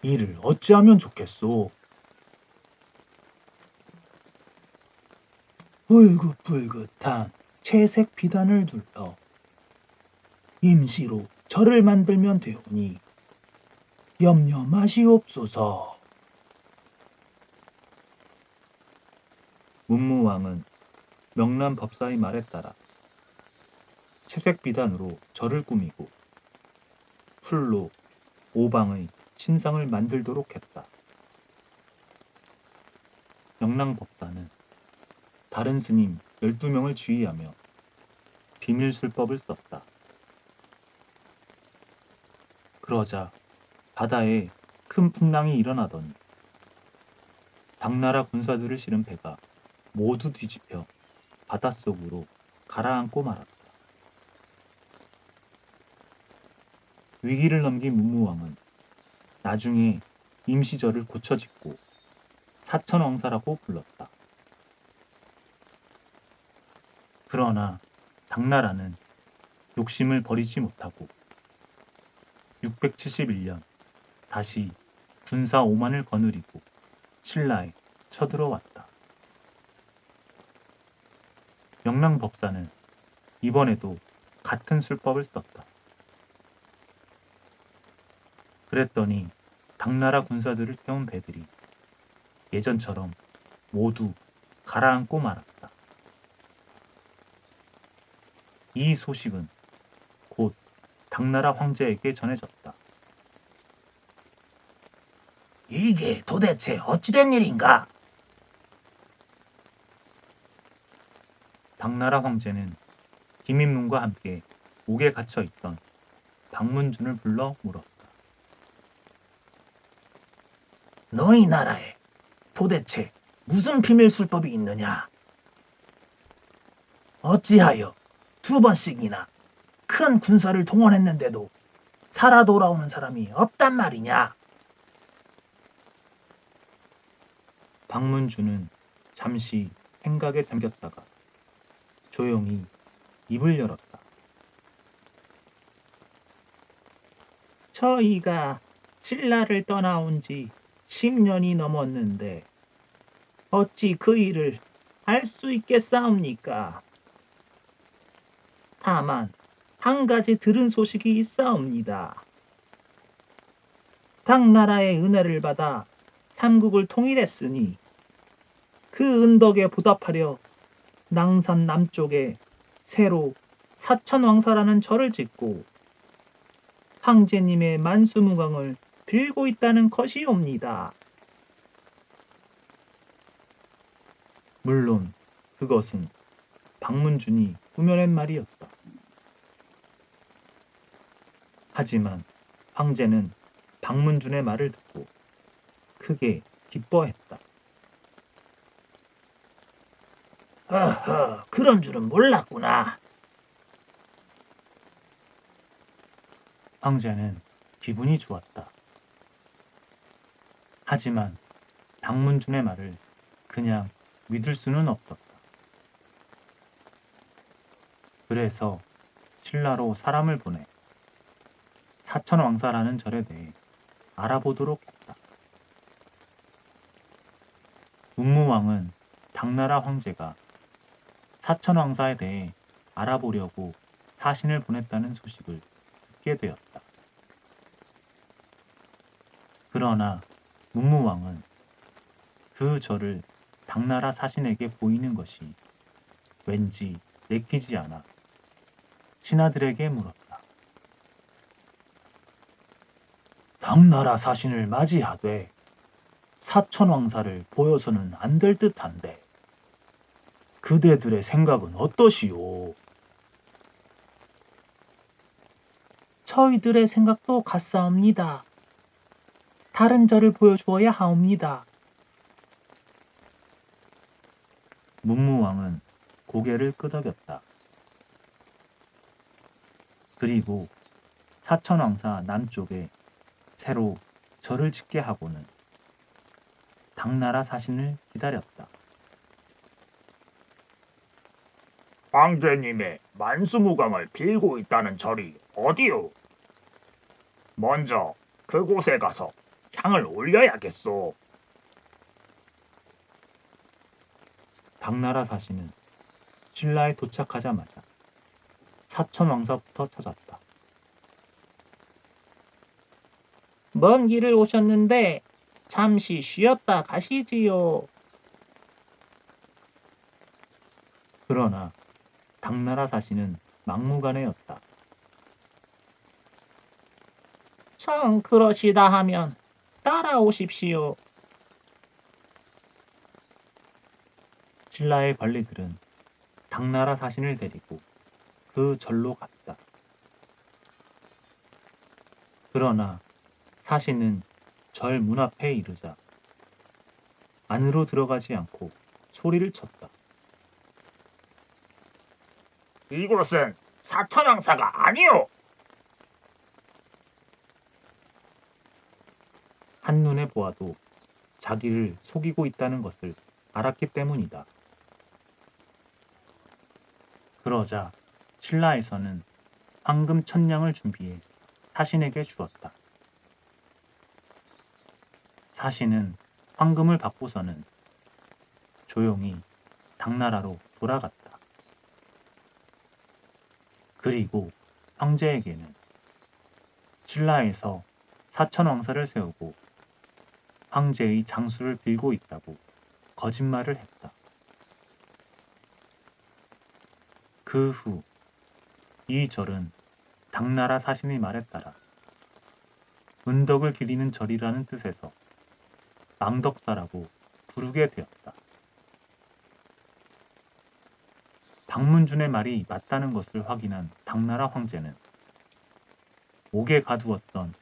이를 어찌하면 좋겠소? 불긋불긋한 채색 비단을 둘러 임시로 절을 만들면 되오니 염려 마시옵소서. 문무왕은 명란법사의 말에 따라 채색 비단으로 절을 꾸미고 풀로 오방의 신상을 만들도록 했다. 명랑법사는 다른 스님 12명을 지휘하며 비밀술법을 썼다. 그러자 바다에 큰 풍랑이 일어나더니 당나라 군사들을 실은 배가 모두 뒤집혀 바닷속으로 가라앉고 말았다. 위기를 넘긴 문무왕은 나중에 임시절을 고쳐짓고 사천왕사라고 불렀다. 그러나 당나라는 욕심을 버리지 못하고 671년 다시 군사 오만을 거느리고 신라에 쳐들어왔다. 명랑법사는 이번에도 같은 술법을 썼다. 그랬더니 당나라 군사들을 태운 배들이 예전처럼 모두 가라앉고 말았다. 이 소식은 곧 당나라 황제에게 전해졌다. 이게 도대체 어찌된 일인가? 당나라 황제는 김인문과 함께 옥에 갇혀 있던 박문준을 불러 물었다. 너희 나라에 도대체 무슨 비밀술법이 있느냐? 어찌하여 2번씩이나 큰 군사를 동원했는데도 살아 돌아오는 사람이 없단 말이냐? 박문준은 잠시 생각에 잠겼다가 조용히 입을 열었다. 저희가 신라를 떠나온 지 10년이 넘었는데 어찌 그 일을 알 수 있겠사옵니까? 다만 한 가지 들은 소식이 있사옵니다. 당나라의 은혜를 받아 삼국을 통일했으니 그 은덕에 보답하려 낭산 남쪽에 새로 사천왕사라는 절을 짓고 황제님의 만수무강을 빌고 있다는 것이옵니다. 물론 그것은 박문준이 꾸며낸 말이었다. 하지만 황제는 박문준의 말을 듣고 크게 기뻐했다. 어허, 그런 줄은 몰랐구나. 황제는 기분이 좋았다. 하지만 박문준의 말을 그냥 믿을 수는 없었다. 그래서 신라로 사람을 보내 사천왕사라는 절에 대해 알아보도록 했다. 문무왕은 당나라 황제가 사천왕사에 대해 알아보려고 사신을 보냈다는 소식을 듣게 되었다. 그러나 문무왕은 그 절을 당나라 사신에게 보이는 것이 왠지 내키지 않아 신하들에게 물었다. 당나라 사신을 맞이하되 사천왕사를 보여서는 안 될 듯한데 그대들의 생각은 어떠시오? 저희들의 생각도 같사옵니다. 다른 절을 보여주어야 하옵니다. 문무왕은 고개를 끄덕였다. 그리고 사천왕사 남쪽에 새로 절을 짓게 하고는 당나라 사신을 기다렸다. 황제님의 만수무강을 빌고 있다는 절이 어디요? 먼저 그곳에 가서 향을 올려야겠소. 당나라 사신은 신라에 도착하자마자 사천왕사부터 찾았다. 먼 길을 오셨는데 잠시 쉬었다 가시지요. 그러나 당나라 사신은 막무가내였다. 정 그러시다 하면 따라오십시오. 신라의 관리들은 당나라 사신을 데리고 그 절로 갔다. 그러나 사신은 절 문 앞에 이르자 안으로 들어가지 않고 소리를 쳤다. 이곳은 사천왕사가 아니오. 한눈에 보아도 자기를 속이고 있다는 것을 알았기 때문이다. 그러자 신라에서는 황금 1000냥을 준비해 사신에게 주었다. 사신은 황금을 받고서는 조용히 당나라로 돌아갔다. 그리고 황제에게는 신라에서 사천왕사를 세우고 황제의 장수를 빌고 있다고 거짓말을 했다. 그 후 이 절은 당나라 사신의 말에 따라 은덕을 기리는 절이라는 뜻에서 망덕사라고 부르게 되었다. 박문준의 말이 맞다는 것을 확인한 당나라 황제는 옥에 가두었던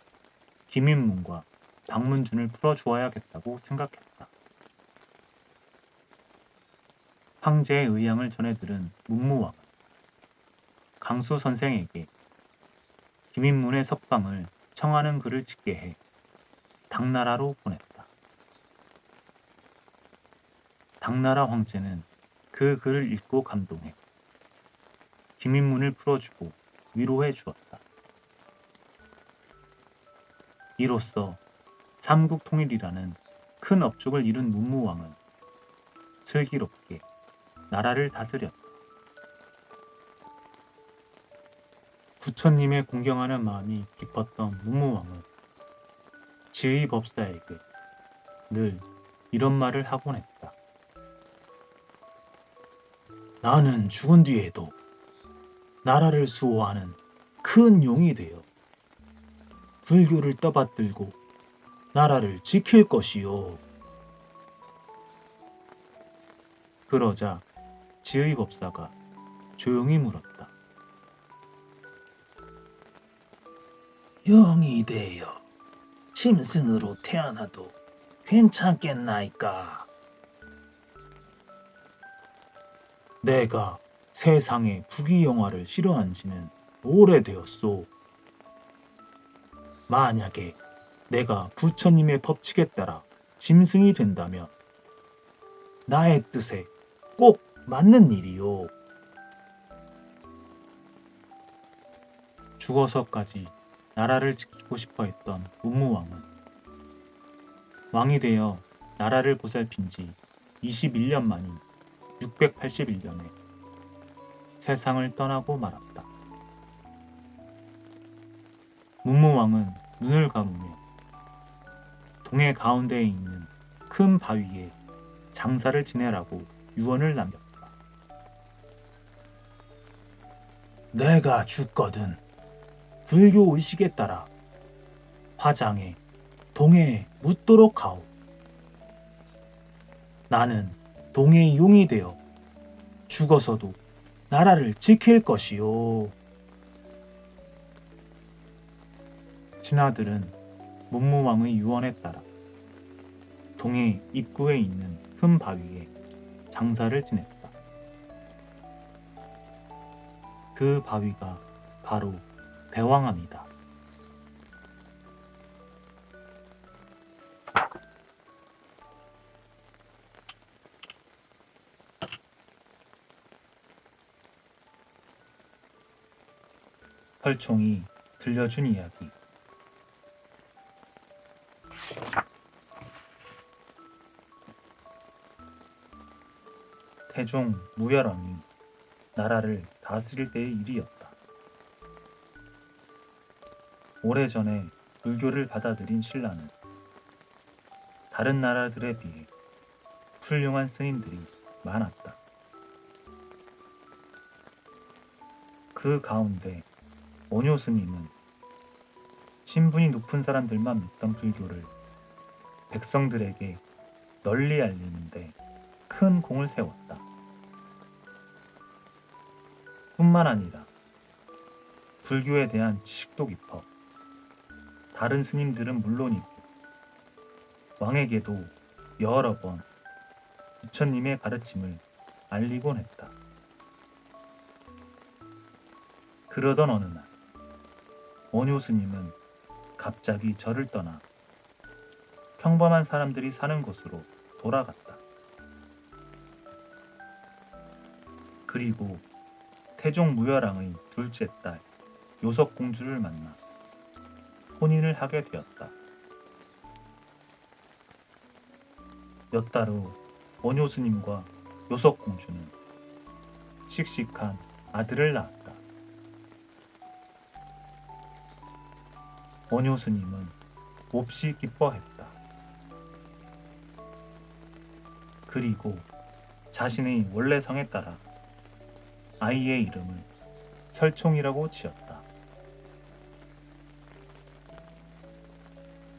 김인문과 박문준을 풀어주어야겠다고 생각했다. 황제의 의향을 전해 들은 문무왕은 강수 선생에게 김인문의 석방을 청하는 글을 짓게 해 당나라로 보냈다. 당나라 황제는 그 글을 읽고 감동해 김인문을 풀어주고 위로해 주었다. 이로써 삼국통일이라는 큰 업적을 이룬 문무왕은 슬기롭게 나라를 다스렸다. 부처님의 공경하는 마음이 깊었던 문무왕은 지의 법사에게 늘 이런 말을 하곤 했다. 나는 죽은 뒤에도 나라를 수호하는 큰 용이 되어 불교를 떠받들고 나라를 지킬 것이요. 그러자 지의 법사가 조용히 물었다. 용이 되어 짐승으로 태어나도 괜찮겠나이까? 내가 세상에 부귀영화를 싫어한 지는 오래되었소. 만약에 내가 부처님의 법칙에 따라 짐승이 된다면 나의 뜻에 꼭 맞는 일이요. 죽어서까지 나라를 지키고 싶어 했던 문무왕은 왕이 되어 나라를 보살핀 지 21년 만인 681년에 세상을 떠나고 말았다. 문무왕은 눈을 감으며 동해 가운데에 있는 큰 바위에 장사를 지내라고 유언을 남겼다. 내가 죽거든 불교 의식에 따라 화장에 동해에 묻도록 하오. 나는 동해의 용이 되어 죽어서도 나라를 지킬 것이요. 신하들은 문무왕의 유언에 따라 동해 입구에 있는 큰 바위에 장사를 지냈다. 그 바위가 바로 대왕암이다. 설총이 들려준 이야기. 태종 무열왕이 나라를 다스릴 때의 일이었다. 오래전에 불교를 받아들인 신라는 다른 나라들에 비해 훌륭한 스님들이 많았다. 그 가운데 원효 스님은 신분이 높은 사람들만 믿던 불교를 백성들에게 널리 알리는데 큰 공을 세웠다. 뿐만 아니라 불교에 대한 지식도 깊어 다른 스님들은 물론이고 왕에게도 여러 번 부처님의 가르침을 알리곤 했다. 그러던 어느 날 원효 스님은 갑자기 절을 떠나 평범한 사람들이 사는 곳으로 돌아갔다. 그리고 태종 무열왕의 둘째 딸 요석공주를 만나 혼인을 하게 되었다. 몇 달 후 원효 스님과 요석공주는 씩씩한 아들을 낳았다. 원효 스님은 몹시 기뻐했다. 그리고 자신의 원래 성에 따라 아이의 이름을 설총이라고 지었다.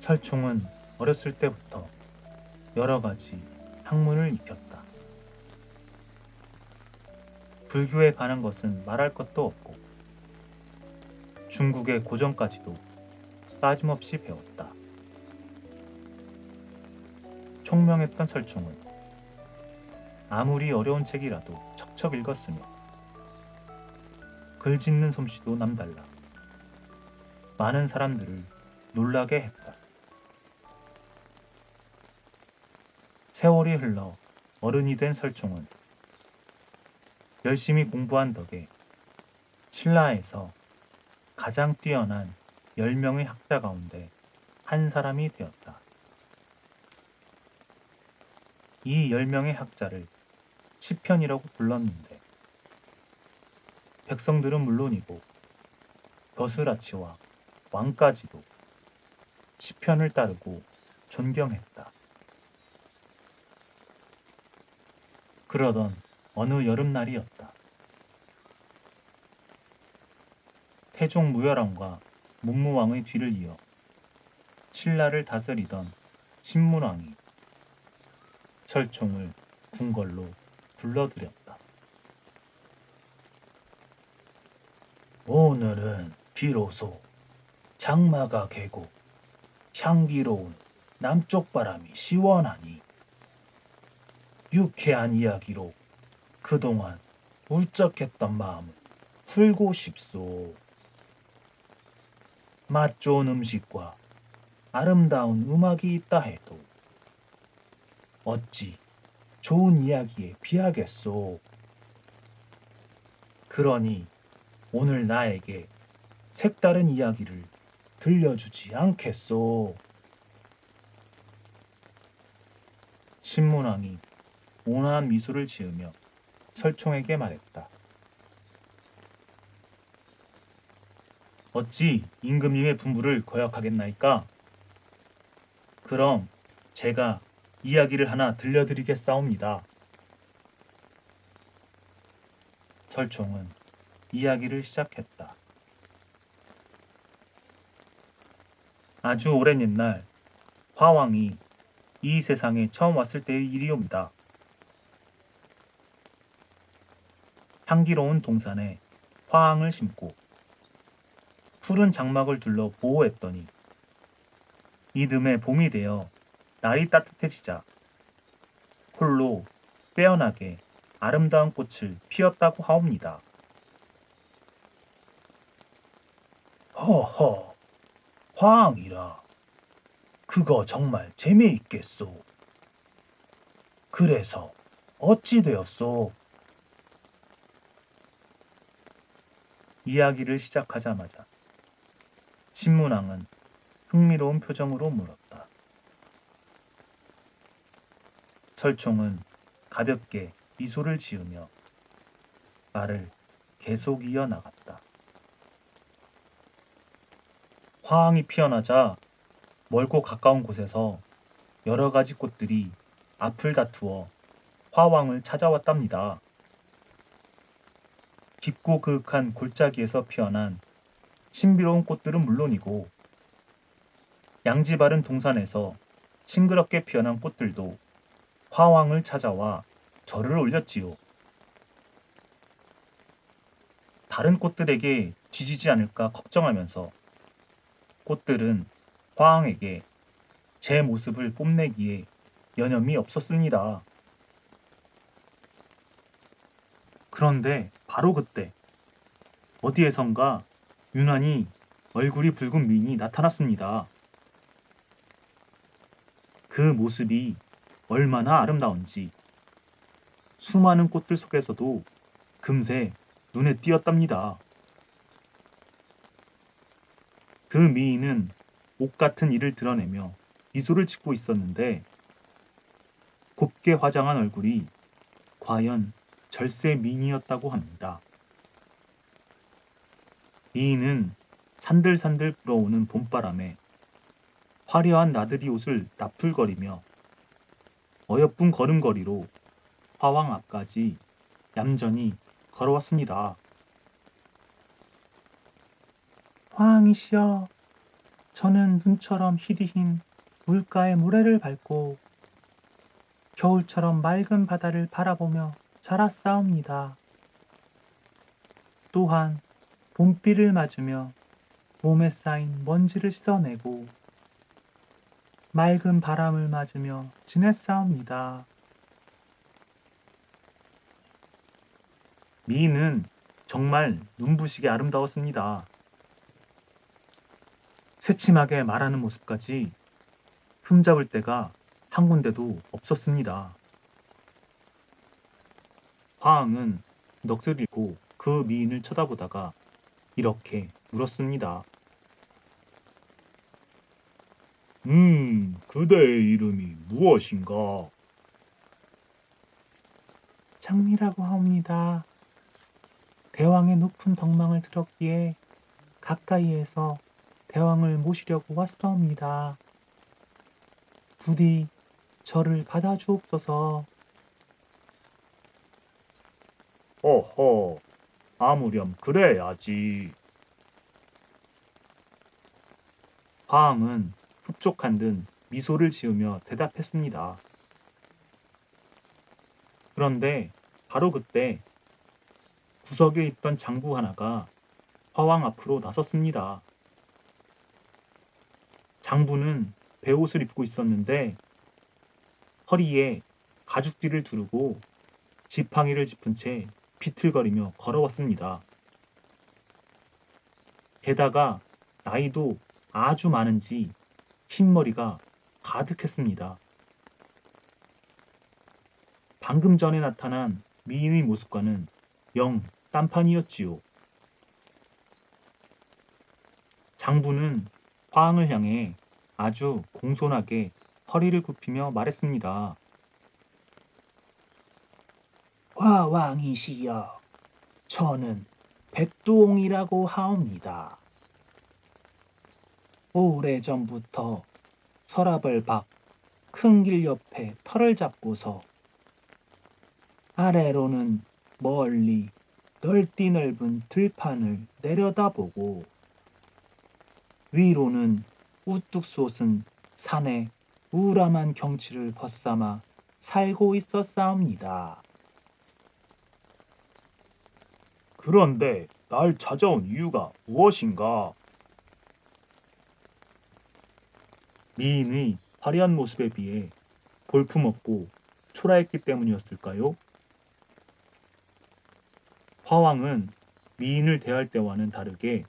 설총은 어렸을 때부터 여러 가지 학문을 익혔다. 불교에 관한 것은 말할 것도 없고 중국의 고전까지도 빠짐없이 배웠다. 총명했던 설총은 아무리 어려운 책이라도 척척 읽었으며 글 짓는 솜씨도 남달라 많은 사람들을 놀라게 했다. 세월이 흘러 어른이 된 설총은 열심히 공부한 덕에 신라에서 가장 뛰어난 10명의 학자 가운데 한 사람이 되었다. 이 10명의 학자를 시편이라고 불렀는데 백성들은 물론이고 벼슬아치와 왕까지도 시편을 따르고 존경했다. 그러던 어느 여름날이었다. 태종 무열왕과 문무왕의 뒤를 이어 신라를 다스리던 신문왕이 설총을 궁궐로 불러들였다. 오늘은 비로소 장마가 개고 향기로운 남쪽 바람이 시원하니 유쾌한 이야기로 그동안 울적했던 마음을 풀고 싶소. 맛 좋은 음식과 아름다운 음악이 있다 해도 어찌 좋은 이야기에 비하겠소. 그러니 오늘 나에게 색다른 이야기를 들려주지 않겠소. 신문왕이 온화한 미소를 지으며 설총에게 말했다. 어찌 임금님의 분부를 거역하겠나이까? 그럼 제가 이야기를 하나 들려드리겠사옵니다. 설총은 이야기를 시작했다. 아주 오랜 옛날 화왕이 이 세상에 처음 왔을 때의 일이옵니다. 향기로운 동산에 화황을 심고 푸른 장막을 둘러 보호했더니 이듬해 봄이 되어 날이 따뜻해지자 홀로 빼어나게 아름다운 꽃을 피웠다고 하옵니다. 허허, 화왕이라. 그거 정말 재미있겠소. 그래서 어찌 되었소? 이야기를 시작하자마자 신문왕은 흥미로운 표정으로 물었다. 설총은 가볍게 미소를 지으며 말을 계속 이어나갔다. 화황이 피어나자 멀고 가까운 곳에서 여러 가지 꽃들이 앞을 다투어 화왕을 찾아왔답니다. 깊고 그윽한 골짜기에서 피어난 신비로운 꽃들은 물론이고 양지 바른 동산에서 싱그럽게 피어난 꽃들도 화왕을 찾아와 절을 올렸지요. 다른 꽃들에게 뒤지지 않을까 걱정하면서 꽃들은 화왕에게 제 모습을 뽐내기에 여념이 없었습니다. 그런데 바로 그때 어디에선가 유난히 얼굴이 붉은 미인이 나타났습니다. 그 모습이 얼마나 아름다운지 수많은 꽃들 속에서도 금세 눈에 띄었답니다. 그 미인은 옷 같은 이를 드러내며 미소를 짓고 있었는데 곱게 화장한 얼굴이 과연 절세 미인이었다고 합니다. 미인은 산들산들 불어오는 봄바람에 화려한 나들이 옷을 나풀거리며 어여쁜 걸음걸이로 화왕 앞까지 얌전히 걸어왔습니다. 화왕이시여, 저는 눈처럼 희리흰 물가의 모래를 밟고 겨울처럼 맑은 바다를 바라보며 자랐사옵니다. 또한 봄비를 맞으며 몸에 쌓인 먼지를 씻어내고 맑은 바람을 맞으며 지냈사옵니다. 미인은 정말 눈부시게 아름다웠습니다. 새침하게 말하는 모습까지 흠잡을 데가 한 군데도 없었습니다. 화왕은 넋을 잃고 그 미인을 쳐다보다가 이렇게 물었습니다. 그대의 이름이 무엇인가? 장미라고 하옵니다. 대왕의 높은 덕망을 들었기에 가까이에서 대왕을 모시려고 왔사옵니다. 부디 저를 받아주옵소서. 허허, 아무렴 그래야지. 화왕은 흡족한 듯 미소를 지으며 대답했습니다. 그런데 바로 그때 구석에 있던 장부 하나가 화왕 앞으로 나섰습니다. 장부는 베옷을 입고 있었는데 허리에 가죽띠를 두르고 지팡이를 짚은 채 비틀거리며 걸어왔습니다. 게다가 나이도 아주 많은지 흰머리가 가득했습니다. 방금 전에 나타난 미인의 모습과는 영 딴판이었지요. 장부는 화왕을 향해 아주 공손하게 허리를 굽히며 말했습니다. 화왕이시여, 저는 백두옹이라고 하옵니다. 오래전부터 서랍을 밖 큰 길 옆에 터를 잡고서 아래로는 멀리 넓디 넓은 들판을 내려다보고 위로는 우뚝 솟은 산의 우람한 경치를 벗삼아 살고 있었사옵니다. 그런데 날 찾아온 이유가 무엇인가? 미인의 화려한 모습에 비해 볼품없고 초라했기 때문이었을까요? 화왕은 미인을 대할 때와는 다르게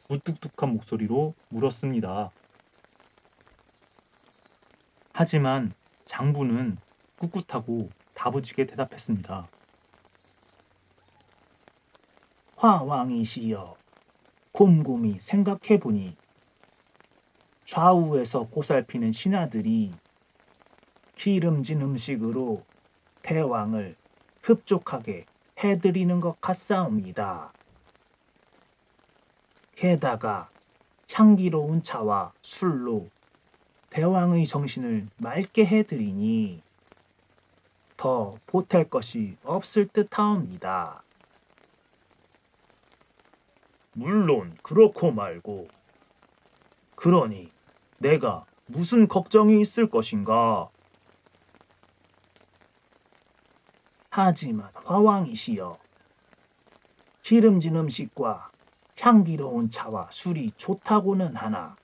무뚝뚝한 목소리로 물었습니다. 하지만 장부는 꿋꿋하고 다부지게 대답했습니다. 화왕이시여, 곰곰이 생각해보니 좌우에서 보살피는 신하들이 기름진 음식으로 대왕을 흡족하게 해드리는 것 같사옵니다. 게다가 향기로운 차와 술로 대왕의 정신을 맑게 해드리니 더 보탤 것이 없을 듯하옵니다. 물론 그렇고 말고. 그러니 내가 무슨 걱정이 있을 것인가? 하지만 화왕이시여, 기름진 음식과 향기로운 차와 술이 좋다고는 하나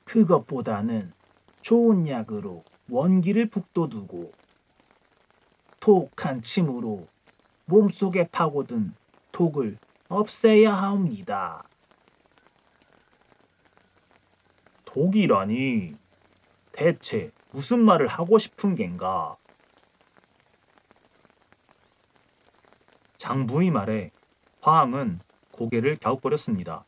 그것보다는 좋은 약으로 원기를 북돋우고 독한 침으로 몸속에 파고든 독을 없애야 하옵니다. 독이라니 대체 무슨 말을 하고 싶은 겐가? 장부의 말에 화왕은 고개를 갸웃거렸습니다.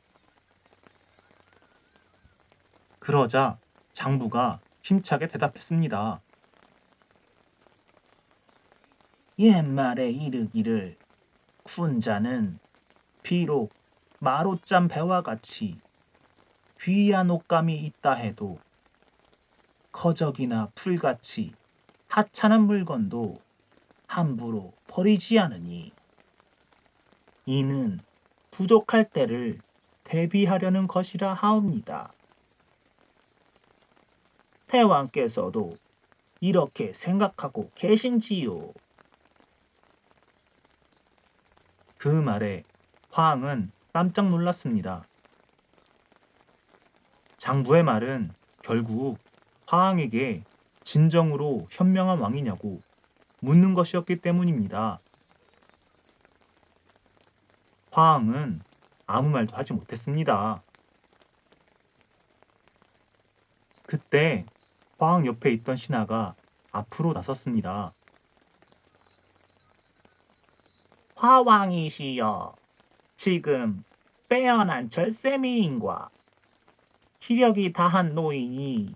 그러자 장부가 힘차게 대답했습니다. 옛말에 이르기를 군자는 비록 마로짠 배와 같이 귀한 옷감이 있다 해도 거적이나 풀같이 하찮은 물건도 함부로 버리지 않으니 이는 부족할 때를 대비하려는 것이라 하옵니다. 대왕께서도 이렇게 생각하고 계신지요? 그 말에 화왕은 깜짝 놀랐습니다. 장부의 말은 결국 화왕에게 진정으로 현명한 왕이냐고 묻는 것이었기 때문입니다. 화왕은 아무 말도 하지 못했습니다. 그때 화왕 옆에 있던 신하가 앞으로 나섰습니다. 화왕이시여, 지금 빼어난 절세미인과 기력이 다한 노인이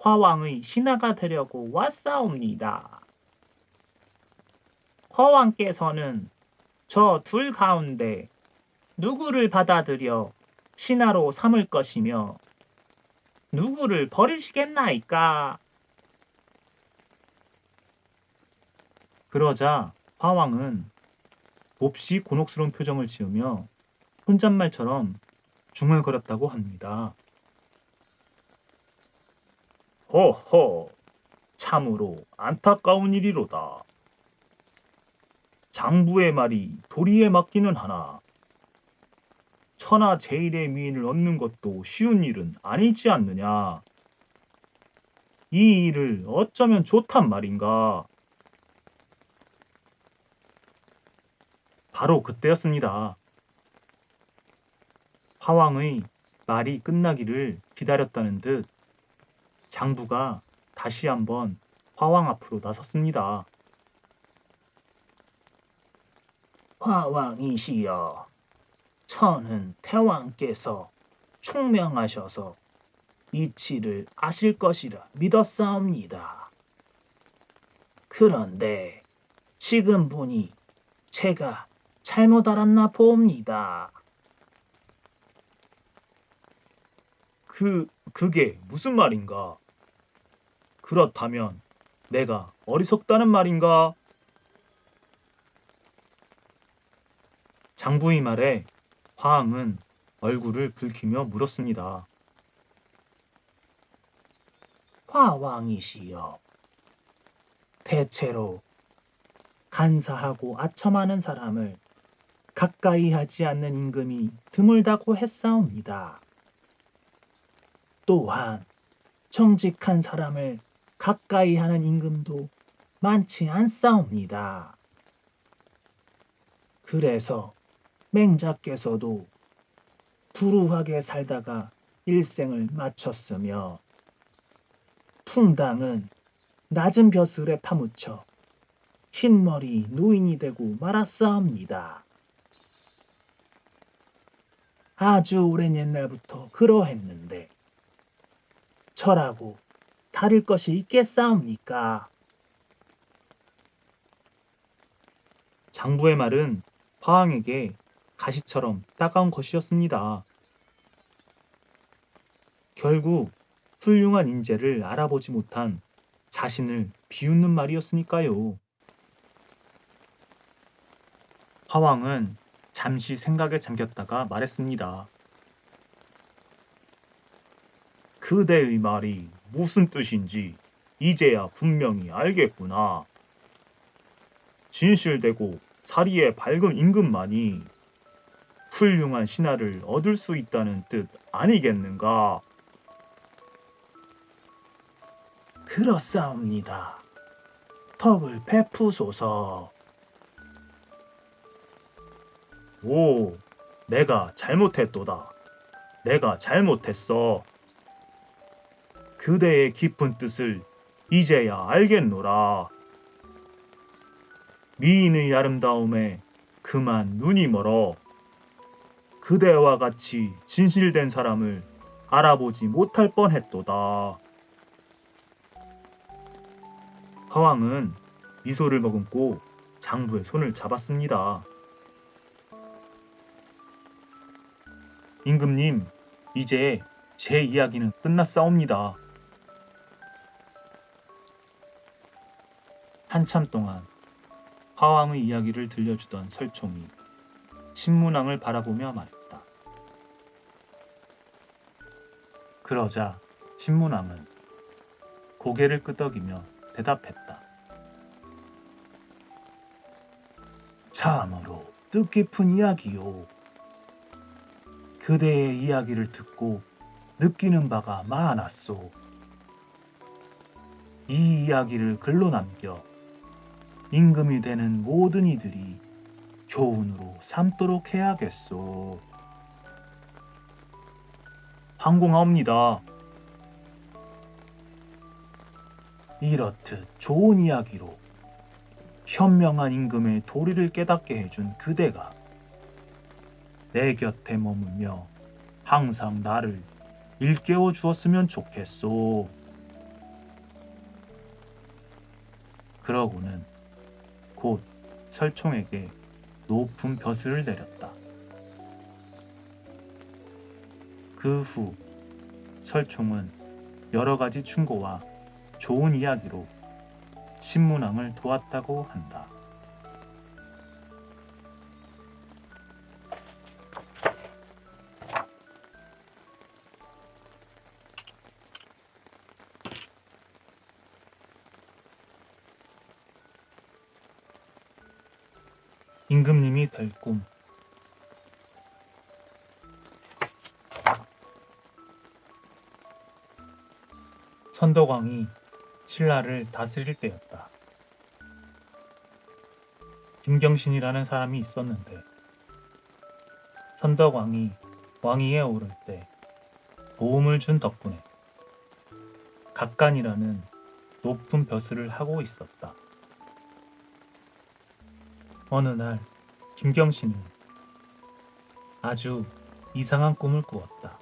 화왕의 신하가 되려고 왔사옵니다. 화왕께서는 저 둘 가운데 누구를 받아들여 신하로 삼을 것이며 누구를 버리시겠나이까? 그러자 화왕은 몹시 곤혹스러운 표정을 지으며 혼잣말처럼 중얼거렸다고 합니다. 허허, 참으로 안타까운 일이로다. 장부의 말이 도리에 맞기는 하나 천하 제일의 미인을 얻는 것도 쉬운 일은 아니지 않느냐. 이 일을 어쩌면 좋단 말인가. 바로 그때였습니다. 화왕의 말이 끝나기를 기다렸다는 듯 장부가 다시 한번 화왕 앞으로 나섰습니다. 화왕이시여, 저는 태왕께서 총명하셔서 이치를 아실 것이라 믿었사옵니다. 그런데 지금 보니 제가 잘못 알았나 봅니다. 그게 무슨 말인가? 그렇다면 내가 어리석다는 말인가? 장부의 말에 화항은 얼굴을 붉히며 물었습니다. 화왕이시여, 대체로 간사하고 아첨하는 사람을 가까이 하지 않는 임금이 드물다고 했사옵니다. 또한 정직한 사람을 가까이 하는 임금도 많지 않사옵니다. 그래서 맹자께서도 불우하게 살다가 일생을 마쳤으며 풍당은 낮은 벼슬에 파묻혀 흰머리 노인이 되고 말았사옵니다. 아주 오랜 옛날부터 그러했는데 저라고 다를 것이 있겠사옵니까? 장부의 말은 화항에게 가시처럼 따가운 것이었습니다. 결국 훌륭한 인재를 알아보지 못한 자신을 비웃는 말이었으니까요. 화왕은 잠시 생각에 잠겼다가 말했습니다. 그대의 말이 무슨 뜻인지 이제야 분명히 알겠구나. 진실되고 사리에 밝은 임금만이 훌륭한 신하를 얻을 수 있다는 뜻 아니겠는가? 그렇사옵니다. 덕을 베푸소서. 오, 내가 잘못했도다. 내가 잘못했어. 그대의 깊은 뜻을 이제야 알겠노라. 미인의 아름다움에 그만 눈이 멀어 그대와 같이 진실된 사람을 알아보지 못할 뻔했도다. 화왕은 미소를 머금고 장부의 손을 잡았습니다. 임금님, 이제 제 이야기는 끝났사옵니다. 한참 동안 화왕의 이야기를 들려주던 설총이 신문왕을 바라보며 말했다. 그러자 신문왕은 고개를 끄덕이며 대답했다. 참으로 뜻깊은 이야기요. 그대의 이야기를 듣고 느끼는 바가 많았소. 이 이야기를 글로 남겨 임금이 되는 모든 이들이 교훈으로 삼도록 해야겠소. 황공하옵니다. 이렇듯 좋은 이야기로 현명한 임금의 도리를 깨닫게 해준 그대가 내 곁에 머물며 항상 나를 일깨워 주었으면 좋겠소. 그러고는 곧 설총에게 높은 벼슬을 내렸다. 그 후 설총은 여러 가지 충고와 좋은 이야기로 신문왕을 도왔다고 한다. 임금님이 될 꿈. 선덕왕이 신라를 다스릴 때였다. 김경신이라는 사람이 있었는데 선덕왕이 왕위에 오를 때 도움을 준 덕분에 각간이라는 높은 벼슬을 하고 있었다. 어느 날 김경신은 아주 이상한 꿈을 꾸었다.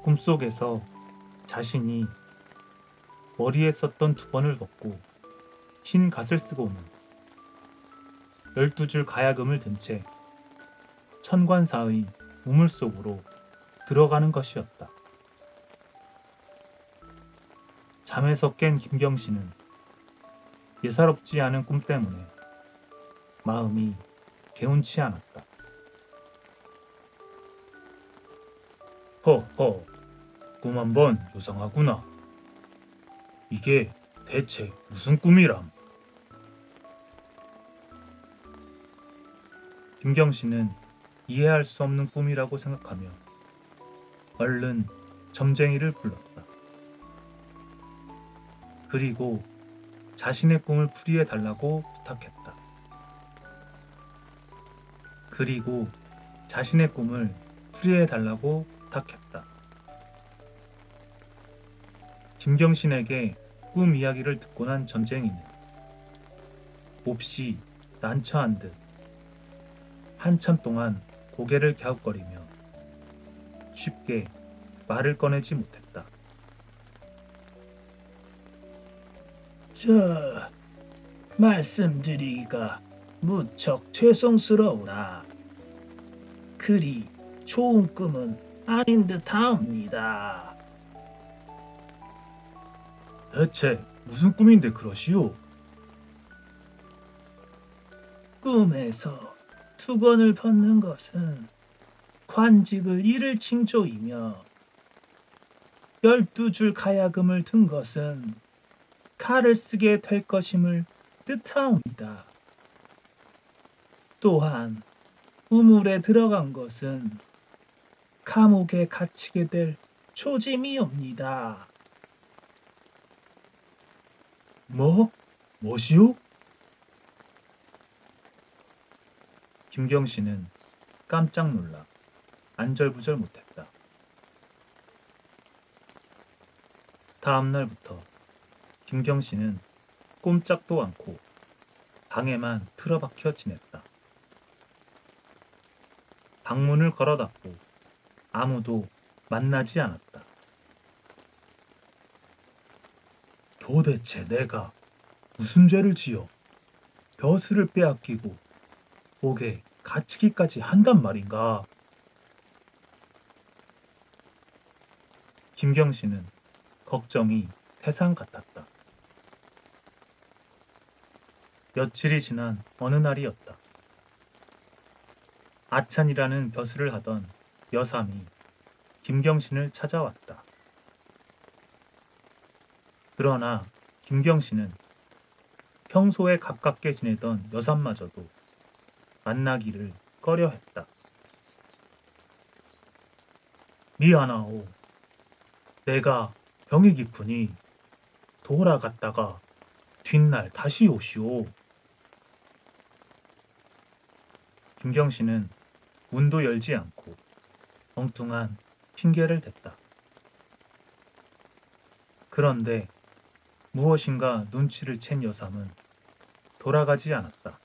꿈속에서 자신이 머리에 썼던 두번을 벗고 흰 갓을 쓰고는 12줄 가야금을 든 채 천관사의 우물 속으로 들어가는 것이었다. 잠에서 깬 김경신은 예사롭지 않은 꿈 때문에 마음이 개운치 않았다. 허허, 꿈 한번 요상하구나. 이게 대체 무슨 꿈이람? 김경신은 이해할 수 없는 꿈이라고 생각하며 얼른 점쟁이를 불렀다. 그리고 자신의 꿈을 풀이해 달라고 부탁했다. 그리고 자신의 꿈을 풀이해 달라고 부탁했다. 김경신에게 꿈 이야기를 듣고 난 점쟁이는 몹시 난처한 듯 한참 동안 고개를 갸웃거리며 쉽게 말을 꺼내지 못했다. 말씀드리기가 무척 죄송스러우나 그리 좋은 꿈은 아닌 듯하옵니다. 대체 무슨 꿈인데 그러시오? 꿈에서 투건을 벗는 것은 관직을 잃을 징조이며 12줄 가야금을 든 것은 칼을 쓰게 될 것임을 뜻하옵니다. 또한 우물에 들어간 것은 감옥에 갇히게 될 초짐이옵니다. 뭐시오? 김경신은 깜짝 놀라 안절부절 못했다. 다음 날부터 김경신은 꼼짝도 않고 방에만 틀어박혀 지냈다. 방문을 걸어 닫고 아무도 만나지 않았다. 도대체 내가 무슨 죄를 지어 벼슬을 빼앗기고 옥에 갇히기까지 한단 말인가? 김경신은 걱정이 태산 같았다. 며칠이 지난 어느 날이었다. 아찬이라는 벼슬을 하던 여삼이 김경신을 찾아왔다. 그러나 김경신은 평소에 가깝게 지내던 여삼마저도 만나기를 꺼려했다. 미안하오. 내가 병이 깊으니 돌아갔다가 뒷날 다시 오시오. 김경신은 문도 열지 않고 엉뚱한 핑계를 댔다. 그런데 무엇인가 눈치를 챈 여삼은 돌아가지 않았다.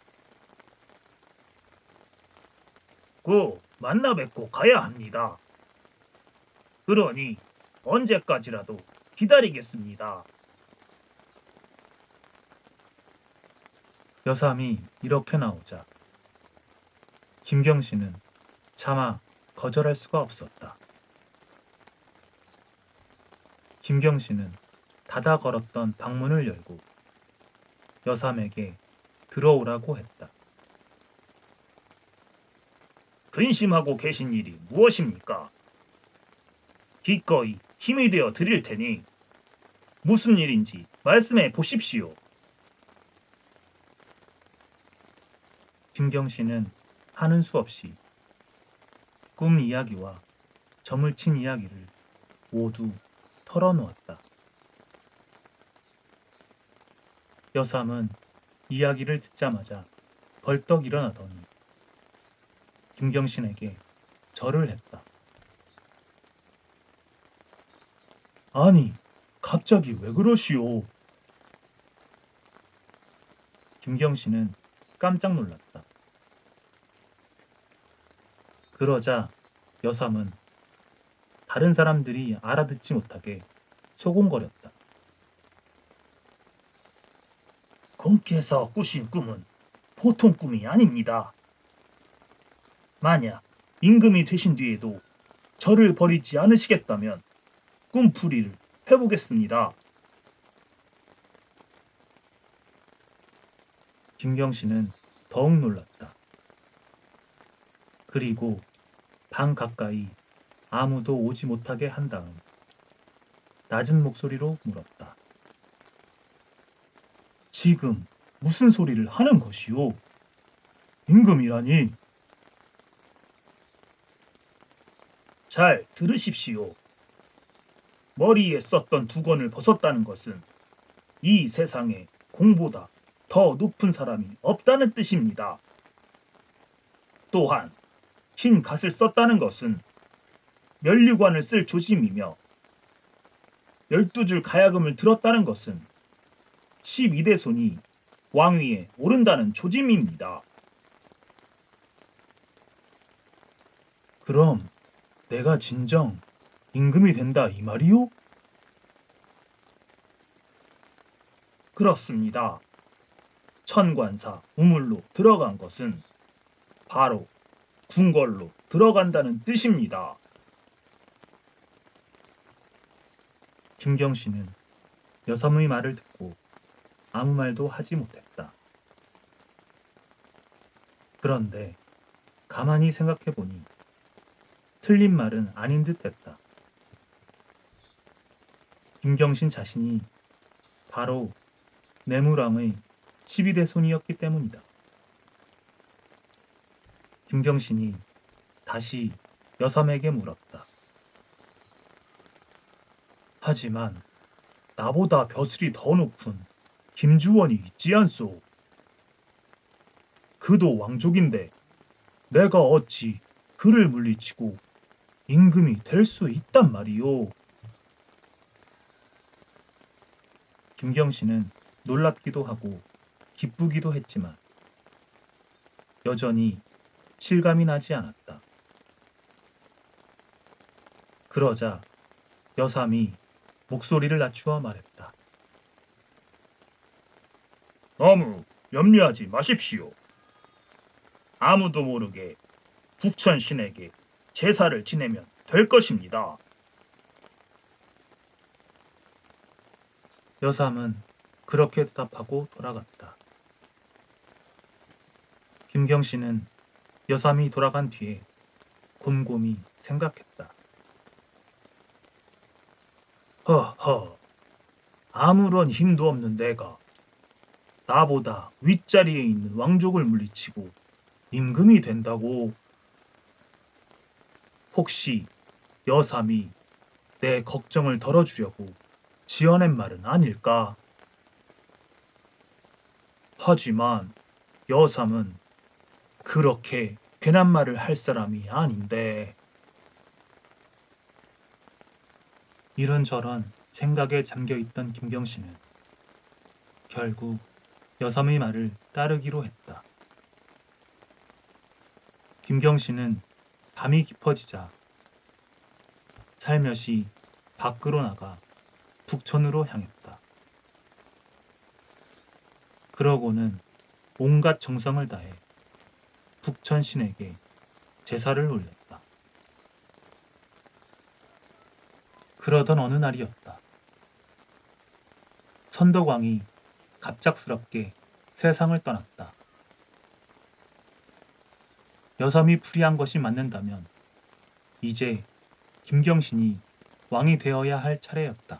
꼭 만나 뵙고 가야 합니다. 그러니 언제까지라도 기다리겠습니다. 여삼이 이렇게 나오자 김경신은 차마 거절할 수가 없었다. 김경신은 닫아 걸었던 방문을 열고 여삼에게 들어오라고 했다. 근심하고 계신 일이 무엇입니까? 기꺼이 힘이 되어 드릴 테니 무슨 일인지 말씀해 보십시오. 김경신은 하는 수 없이 꿈 이야기와 점을 친 이야기를 모두 털어놓았다. 여삼은 이야기를 듣자마자 벌떡 일어나더니 김경신에게 절을 했다. 아니, 갑자기 왜 그러시오? 김경신은 깜짝 놀랐다. 그러자 여삼은 다른 사람들이 알아듣지 못하게 소곤거렸다. 공께서 꾸신 꿈은 보통 꿈이 아닙니다. 만약 임금이 되신 뒤에도 저를 버리지 않으시겠다면 꿈풀이를 해보겠습니다. 김경신은 더욱 놀랐다. 그리고 방 가까이 아무도 오지 못하게 한 다음 낮은 목소리로 물었다. 지금 무슨 소리를 하는 것이오? 임금이라니? 잘 들으십시오. 머리에 썼던 두건을 벗었다는 것은 이 세상에 공보다 더 높은 사람이 없다는 뜻입니다. 또한 흰 갓을 썼다는 것은 면류관을 쓸 조짐이며 12줄 가야금을 들었다는 것은 12대 손이 왕위에 오른다는 조짐입니다. 그럼 내가 진정 임금이 된다 이 말이오? 그렇습니다. 천관사 우물로 들어간 것은 바로 궁궐로 들어간다는 뜻입니다. 김경신은 여삼의 말을 듣고 아무 말도 하지 못했다. 그런데 가만히 생각해 보니 틀린 말은 아닌 듯했다. 김경신 자신이 바로 내무랑의 12대 손이었기 때문이다. 김경신이 다시 여삼에게 물었다. 하지만 나보다 벼슬이 더 높은 김주원이 있지 않소? 그도 왕족인데 내가 어찌 그를 물리치고 임금이 될 수 있단 말이오. 김경신은 놀랍기도 하고 기쁘기도 했지만 여전히 실감이 나지 않았다. 그러자 여삼이 목소리를 낮추어 말했다. 너무 염려하지 마십시오. 아무도 모르게 북천신에게 제사를 지내면 될 것입니다. 여삼은 그렇게 대답하고 돌아갔다. 김경신은 여삼이 돌아간 뒤에 곰곰이 생각했다. 허허, 아무런 힘도 없는 내가 나보다 윗자리에 있는 왕족을 물리치고 임금이 된다고? 혹시 여삼이 내 걱정을 덜어주려고 지어낸 말은 아닐까? 하지만 여삼은 그렇게 괜한 말을 할 사람이 아닌데. 이런저런 생각에 잠겨있던 김경신은 결국 여삼의 말을 따르기로 했다. 김경신은 밤이 깊어지자 살며시 밖으로 나가 북천으로 향했다. 그러고는 온갖 정성을 다해 북천 신에게 제사를 올렸다. 그러던 어느 날이었다. 선덕왕이 갑작스럽게 세상을 떠났다. 여삼이 풀이한 것이 맞는다면 이제 김경신이 왕이 되어야 할 차례였다.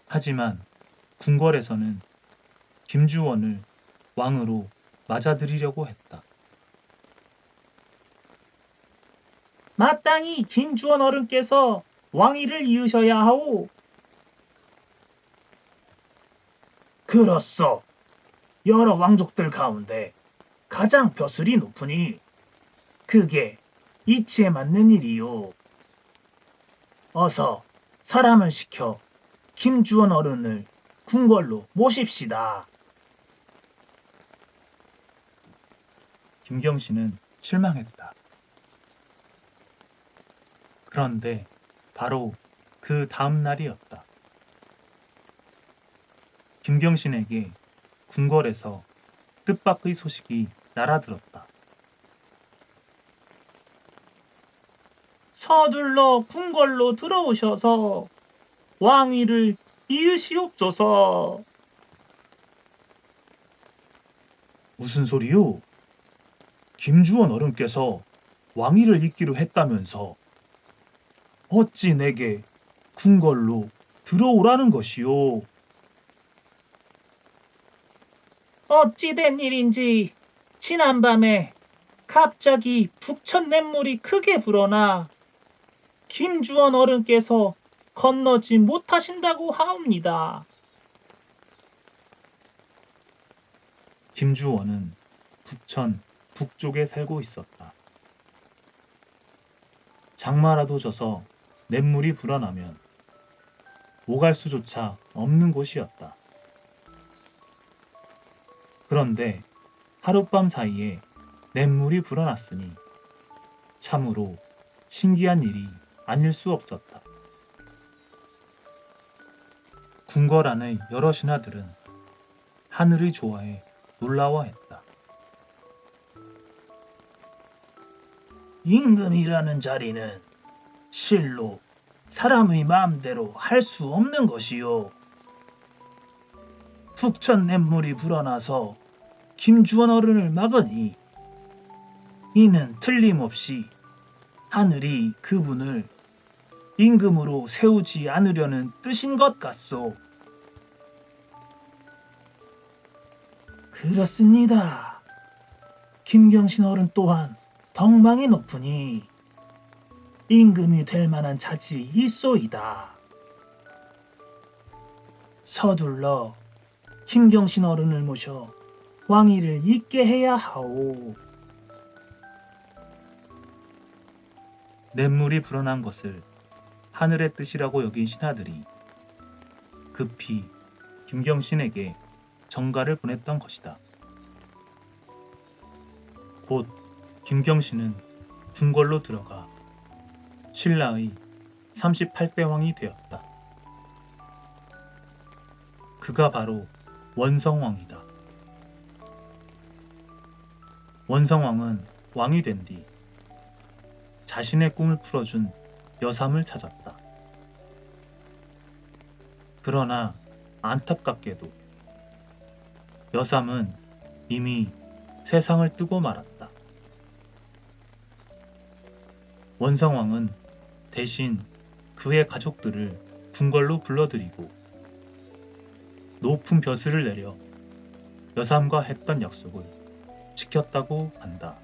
하지만 궁궐에서는 김주원을 왕으로 맞아들이려고 했다. 마땅히 김주원 어른께서 왕위를 이으셔야 하오. 그렇소. 여러 왕족들 가운데 가장 벼슬이 높으니 그게 이치에 맞는 일이요. 어서 사람을 시켜 김주원 어른을 궁궐로 모십시다. 김경신은 실망했다. 그런데 바로 그 다음 날이었다. 김경신에게 궁궐에서 뜻밖의 소식이 날아들었다. 서둘러 궁궐로 들어오셔서 왕위를 이으시옵소서. 무슨 소리요? 김주원 어른께서 왕위를 잇기로 했다면서 어찌 내게 궁궐로 들어오라는 것이요? 어찌된 일인지 지난밤에 갑자기 북천 냇물이 크게 불어나 김주원 어른께서 건너지 못하신다고 하옵니다. 김주원은 북천 북쪽에 살고 있었다. 장마라도 져서 냇물이 불어나면 오갈 수조차 없는 곳이었다. 그런데 하룻밤 사이에 냇물이 불어났으니 참으로 신기한 일이 아닐 수 없었다. 궁궐 안의 여러 신하들은 하늘의 조화에 놀라워했다. 임금이라는 자리는 실로 사람의 마음대로 할 수 없는 것이요. 북천 냇물이 불어나서 김주원 어른을 막으니 이는 틀림없이 하늘이 그분을 임금으로 세우지 않으려는 뜻인 것 같소. 그렇습니다. 김경신 어른 또한 덕망이 높으니 임금이 될 만한 자질이 있소이다. 서둘러 김경신 어른을 모셔 왕위를 잇게 해야 하오. 냇물이 불어난 것을 하늘의 뜻이라고 여긴 신하들이 급히 김경신에게 정가를 보냈던 것이다. 곧 김경신은 궁궐로 들어가 신라의 38대 왕이 되었다. 그가 바로 원성왕이다. 원성왕은 왕이 된 뒤 자신의 꿈을 풀어준 여삼을 찾았다. 그러나 안타깝게도 여삼은 이미 세상을 뜨고 말았다. 원성왕은 대신 그의 가족들을 궁궐로 불러들이고 높은 벼슬을 내려 여삼과 했던 약속을 지켰다고 한다.